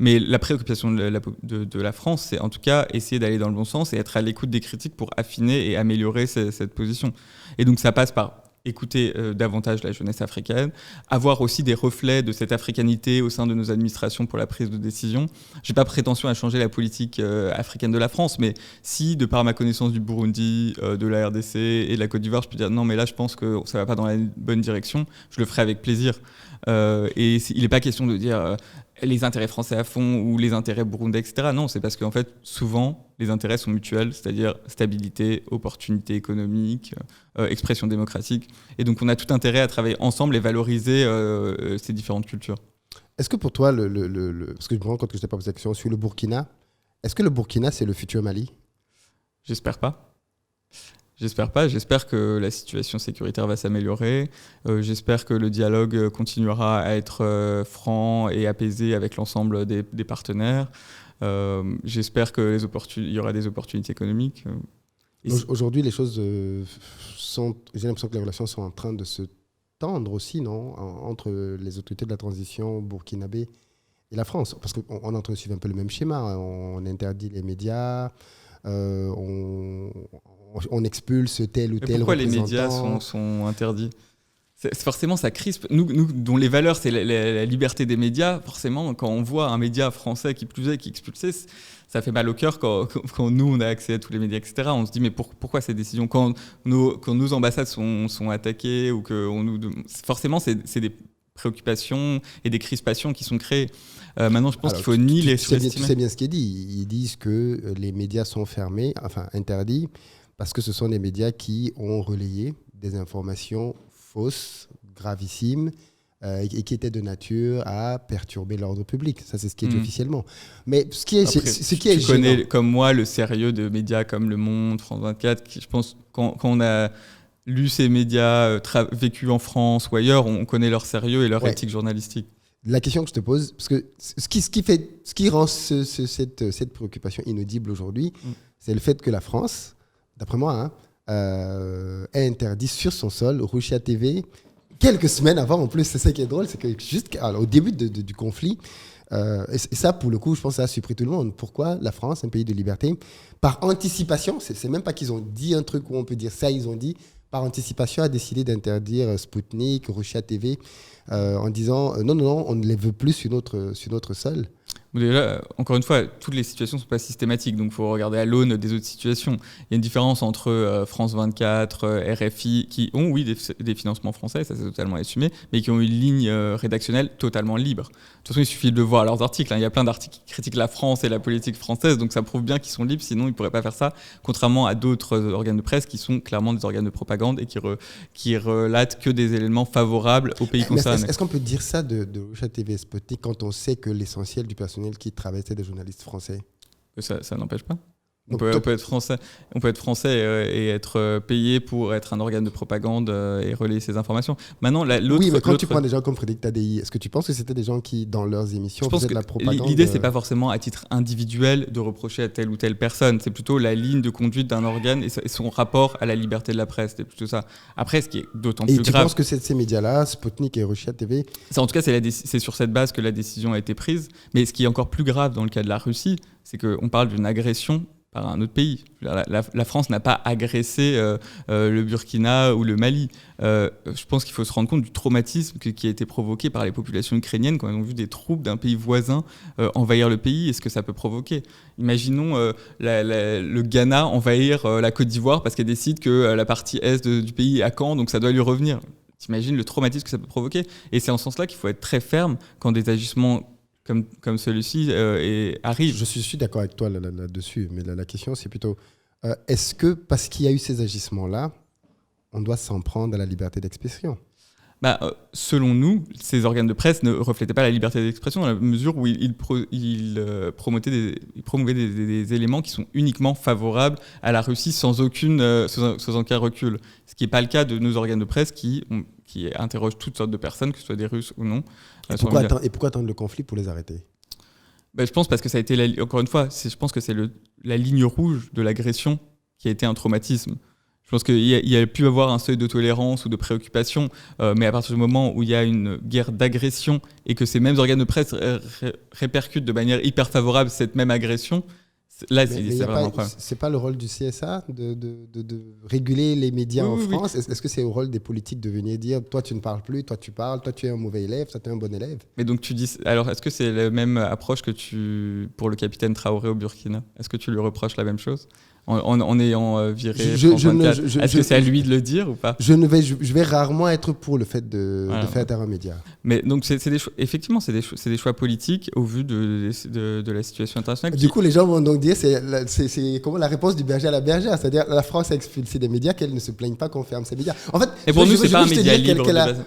Mais la préoccupation de la France, c'est en tout cas essayer d'aller dans le bon sens et être à l'écoute des critiques pour affiner et améliorer cette position. Et donc ça passe par écouter davantage la jeunesse africaine, avoir aussi des reflets de cette africanité au sein de nos administrations pour la prise de décision. Je n'ai pas prétention à changer la politique africaine de la France, mais si, de par ma connaissance du Burundi, de la RDC et de la Côte d'Ivoire, je peux dire non, mais là, je pense que ça ne va pas dans la bonne direction, je le ferai avec plaisir. Et il n'est pas question de dire les intérêts français à fond ou les intérêts burundais, etc. Non, c'est parce qu'en fait, souvent, les intérêts sont mutuels, c'est-à-dire stabilité, opportunité économique, expression démocratique. Et donc, on a tout intérêt à travailler ensemble et valoriser ces différentes cultures. Est-ce que pour toi, parce que je me rends compte que je n'ai pas posé la question sur le Burkina, est-ce que le Burkina, c'est le futur Mali ? J'espère pas. J'espère pas. J'espère que la situation sécuritaire va s'améliorer. J'espère que le dialogue continuera à être franc et apaisé avec l'ensemble des partenaires. J'espère qu'il y aura des opportunités économiques. Aujourd'hui, les choses sont... J'ai l'impression que les relations sont en train de se tendre aussi, non ? Entre les autorités de la transition burkinabé et la France. Parce qu'on est en train de suivre un peu le même schéma. On interdit les médias, on expulse tel ou tel représentant. Pourquoi les médias sont interdits ? Forcément, ça crispe. Nous, dont les valeurs, c'est la liberté des médias, forcément, quand on voit un média français qui est expulsé, ça fait mal au cœur quand nous, on a accès à tous les médias, etc. On se dit, mais pourquoi ces décisions ? Quand nos ambassades sont attaquées, ou forcément, c'est des préoccupations et des crispations qui sont créées. Maintenant, je pense qu'il faut tu sais bien ce qui est dit. Ils disent que les médias sont fermés, enfin interdits, parce que ce sont des médias qui ont relayé des informations fausses, gravissimes, et qui étaient de nature à perturber l'ordre public. Ça, c'est ce qui est dit officiellement. Mais ce qui est, Après, tu connais comme moi le sérieux de médias comme Le Monde, France 24, qui, je pense, quand on a lu ces médias vécus en France ou ailleurs, on connaît leur sérieux et leur éthique journalistique. La question que je te pose, parce que ce qui rend cette préoccupation inaudible aujourd'hui, c'est le fait que la France, d'après moi, est interdit sur son sol Russia TV quelques semaines avant. En plus, c'est ça qui est drôle, c'est que juste au début du conflit, et ça, pour le coup, je pense que ça a surpris tout le monde. Pourquoi la France, un pays de liberté, par anticipation, c'est même pas qu'ils ont dit un truc où on peut dire ça, ils ont dit, par anticipation, a décidé d'interdire Sputnik, Russia TV, en disant non, on ne les veut plus sur notre sol. Déjà, encore une fois, toutes les situations ne sont pas systématiques, donc il faut regarder à l'aune des autres situations. Il y a une différence entre France 24, RFI, qui ont, oui, des financements français, ça c'est totalement assumé, mais qui ont une ligne rédactionnelle totalement libre. De toute façon, il suffit de voir leurs articles. Il y a plein d'articles qui critiquent la France et la politique française, donc ça prouve bien qu'ils sont libres, sinon ils ne pourraient pas faire ça, contrairement à d'autres organes de presse qui sont clairement des organes de propagande et qui relatent que des éléments favorables aux pays concernés. Est-ce qu'on peut dire ça de Russia TV et Sputnik quand on sait que l'essentiel du personnel qui travaille, c'est des journalistes français? Ça n'empêche pas. On peut être français et être payé pour être un organe de propagande et relayer ces informations. Maintenant, oui, mais quand tu prends des gens comme Frédéric Tadei, est-ce que tu penses que c'était des gens qui, dans leurs émissions, faisaient de la propagande? L'idée, c'est pas forcément à titre individuel de reprocher à telle ou telle personne. C'est plutôt la ligne de conduite d'un organe et son rapport à la liberté de la presse. C'est plutôt ça. Après, ce qui est d'autant plus grave... Et tu penses que ces médias-là, Sputnik et Russia TV... En tout cas, c'est sur cette base que la décision a été prise. Mais ce qui est encore plus grave dans le cas de la Russie, c'est qu'on parle d'une agression par un autre pays. La France n'a pas agressé le Burkina ou le Mali. Je pense qu'il faut se rendre compte du traumatisme qui a été provoqué par les populations ukrainiennes quand elles ont vu des troupes d'un pays voisin envahir le pays et ce que ça peut provoquer. Imaginons le Ghana envahir la Côte d'Ivoire parce qu'elle décide que la partie est du pays est à Caen, donc ça doit lui revenir. T'imagines le traumatisme que ça peut provoquer. Et c'est en ce sens-là qu'il faut être très ferme quand des agissements comme celui-ci arrive. Je suis d'accord avec toi là-dessus, mais la question c'est plutôt est-ce que parce qu'il y a eu ces agissements-là, on doit s'en prendre à la liberté d'expression? Selon nous, ces organes de presse ne reflétaient pas la liberté d'expression dans la mesure où ils promovaient des éléments qui sont uniquement favorables à la Russie sans aucun recul. Ce qui n'est pas le cas de nos organes de presse qui interrogent toutes sortes de personnes, que ce soit des Russes ou non. Et pourquoi attendre le conflit pour les arrêter? Je pense parce que ça a été, encore une fois, je pense que c'est la ligne rouge de l'agression qui a été un traumatisme. Je pense qu'il y a pu avoir un seuil de tolérance ou de préoccupation, mais à partir du moment où il y a une guerre d'agression et que ces mêmes organes de presse répercutent de manière hyper favorable cette même agression, là, c'est vraiment un problème. C'est pas le rôle du CSA de réguler les médias en France? Est-ce que c'est au rôle des politiques de venir dire toi tu ne parles plus, toi tu parles, toi tu es un mauvais élève, toi tu es un bon élève? Mais donc tu dis, alors est-ce que c'est la même approche que pour le capitaine Traoré au Burkina? Est-ce que tu lui reproches la même chose en ayant viré France 24? Est-ce que c'est à lui de le dire ou pas? Je vais rarement être pour le fait de faire taire un média. Mais donc effectivement, c'est des choix politiques au vu de la situation internationale. Du coup, les gens vont donc dire c'est comment la réponse du berger à la bergère, c'est-à-dire la France a expulsé des médias, qu'elle ne se plaigne pas qu'on ferme ces médias. En fait, et pour nous, c'est pas un média libre.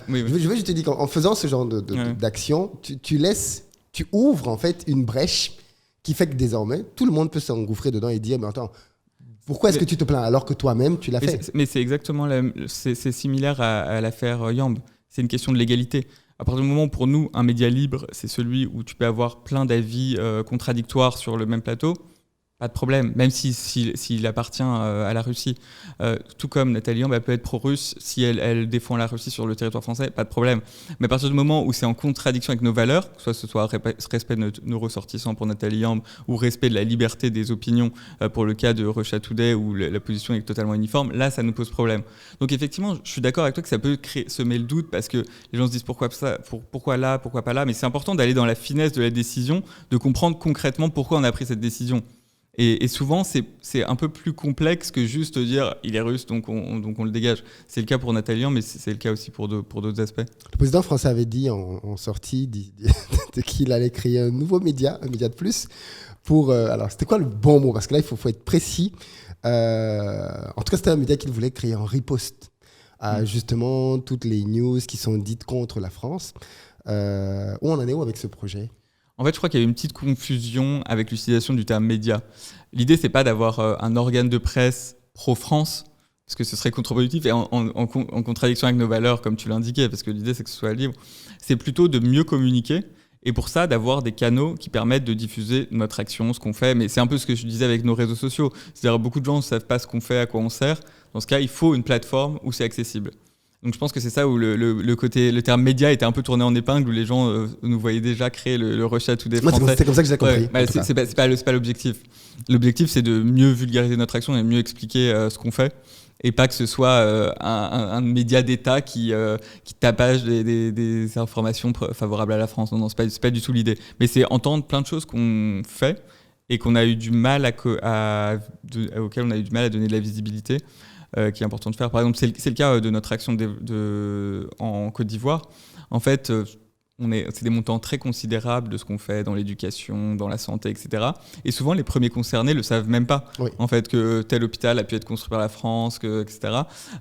Je veux juste te dire qu'en faisant ce genre d'action, tu ouvres en fait une brèche qui fait que désormais tout le monde peut s'engouffrer dedans et dire mais attends, pourquoi est-ce que tu te plains alors que toi-même tu l'as fait? Mais c'est exactement c'est similaire à l'affaire Yamb. C'est une question de l'égalité. À partir du moment où pour nous un média libre, c'est celui où tu peux avoir plein d'avis contradictoires sur le même plateau. Pas de problème, même s'il appartient à la Russie. Tout comme Nathalie Yamb peut être pro-russe si elle défend la Russie sur le territoire français, pas de problème. Mais à partir du moment où c'est en contradiction avec nos valeurs, que ce soit respect de nos ressortissants pour Nathalie Yamb ou respect de la liberté des opinions pour le cas de Russia Today où la position est totalement uniforme, là ça nous pose problème. Donc effectivement, je suis d'accord avec toi que ça peut semer le doute parce que les gens se disent pourquoi là, pourquoi pas là, mais c'est important d'aller dans la finesse de la décision, de comprendre concrètement pourquoi on a pris cette décision. Et souvent, c'est un peu plus complexe que juste dire il est russe, donc on le dégage. C'est le cas pour Natalian, mais c'est le cas aussi pour d'autres aspects. Le président français avait dit en sortie qu'il allait créer un nouveau média, un média de plus. Alors, c'était quoi le bon mot? Parce que là, il faut être précis. En tout cas, c'était un média qu'il voulait créer en riposte à justement toutes les news qui sont dites contre la France. Où on en est où avec ce projet? En fait, je crois qu'il y a eu une petite confusion avec l'utilisation du terme média. L'idée, c'est pas d'avoir un organe de presse pro-France, parce que ce serait contre-productif et en contradiction avec nos valeurs, comme tu l'indiquais, parce que l'idée, c'est que ce soit libre. C'est plutôt de mieux communiquer, et pour ça, d'avoir des canaux qui permettent de diffuser notre action, ce qu'on fait. Mais c'est un peu ce que je disais avec nos réseaux sociaux. C'est-à-dire, beaucoup de gens ne savent pas ce qu'on fait, à quoi on sert. Dans ce cas, il faut une plateforme où c'est accessible. Donc je pense que c'est ça où le terme média était un peu tourné en épingle, où les gens nous voyaient déjà créer le rush à tout des Français. C'est comme ça que j'ai compris. Ouais, c'est pas l'objectif. L'objectif, c'est de mieux vulgariser notre action et mieux expliquer ce qu'on fait, et pas que ce soit un média d'État qui tapage des informations favorables à la France. Non, c'est pas du tout l'idée. Mais c'est entendre plein de choses qu'on fait et qu'on a eu du mal auxquelles on a eu du mal à donner de la visibilité. Qui est important de faire. Par exemple, c'est le cas de notre action en Côte d'Ivoire. En fait, c'est des montants très considérables de ce qu'on fait dans l'éducation, dans la santé, etc. Et souvent, les premiers concernés ne le savent même pas. Oui. En fait, que tel hôpital a pu être construit par la France, etc.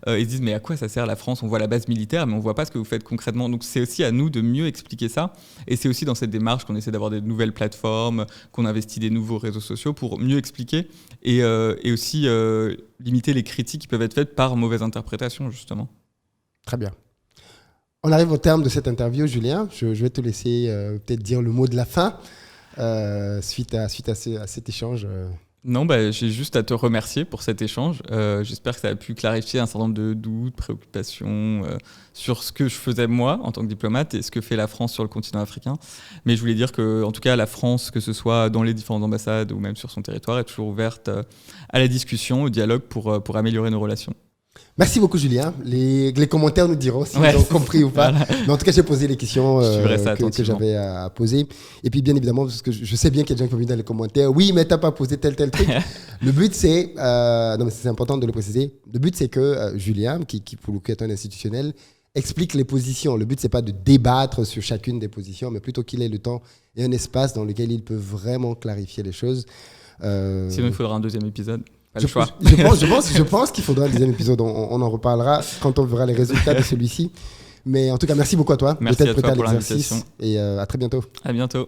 Ils se disent, mais à quoi ça sert la France? On voit la base militaire, mais on ne voit pas ce que vous faites concrètement. Donc, c'est aussi à nous de mieux expliquer ça. Et c'est aussi dans cette démarche qu'on essaie d'avoir des nouvelles plateformes, qu'on investit des nouveaux réseaux sociaux pour mieux expliquer et aussi limiter les critiques qui peuvent être faites par mauvaise interprétation, justement. Très bien. On arrive au terme de cette interview, Julien. Je vais te laisser peut-être dire le mot de la fin suite à cet échange. Non, j'ai juste à te remercier pour cet échange. J'espère que ça a pu clarifier un certain nombre de doutes, préoccupations sur ce que je faisais moi en tant que diplomate et ce que fait la France sur le continent africain. Mais je voulais dire que, en tout cas, la France, que ce soit dans les différentes ambassades ou même sur son territoire, est toujours ouverte à la discussion, au dialogue pour améliorer nos relations. Merci beaucoup, Julien. Les commentaires nous diront si ils ont compris ou pas. Voilà. Mais en tout cas, j'ai posé les questions que j'avais à poser. Et puis, bien évidemment, parce que je sais bien qu'il y a des gens qui ont mis dans les commentaires, oui, mais t'as pas posé tel truc. Le but, c'est, non, mais c'est important de le préciser. Le but, c'est que Julien, qui pour le coup est un institutionnel, explique les positions. Le but, c'est pas de débattre sur chacune des positions, mais plutôt qu'il ait le temps et un espace dans lequel il peut vraiment clarifier les choses. Sinon, il faudra un deuxième épisode. Je pense qu'il faudra un deuxième épisode. On en reparlera quand on verra les résultats de celui-ci. Mais en tout cas, merci beaucoup à toi. Merci à toi pour l'invitation. Et à très bientôt. À bientôt.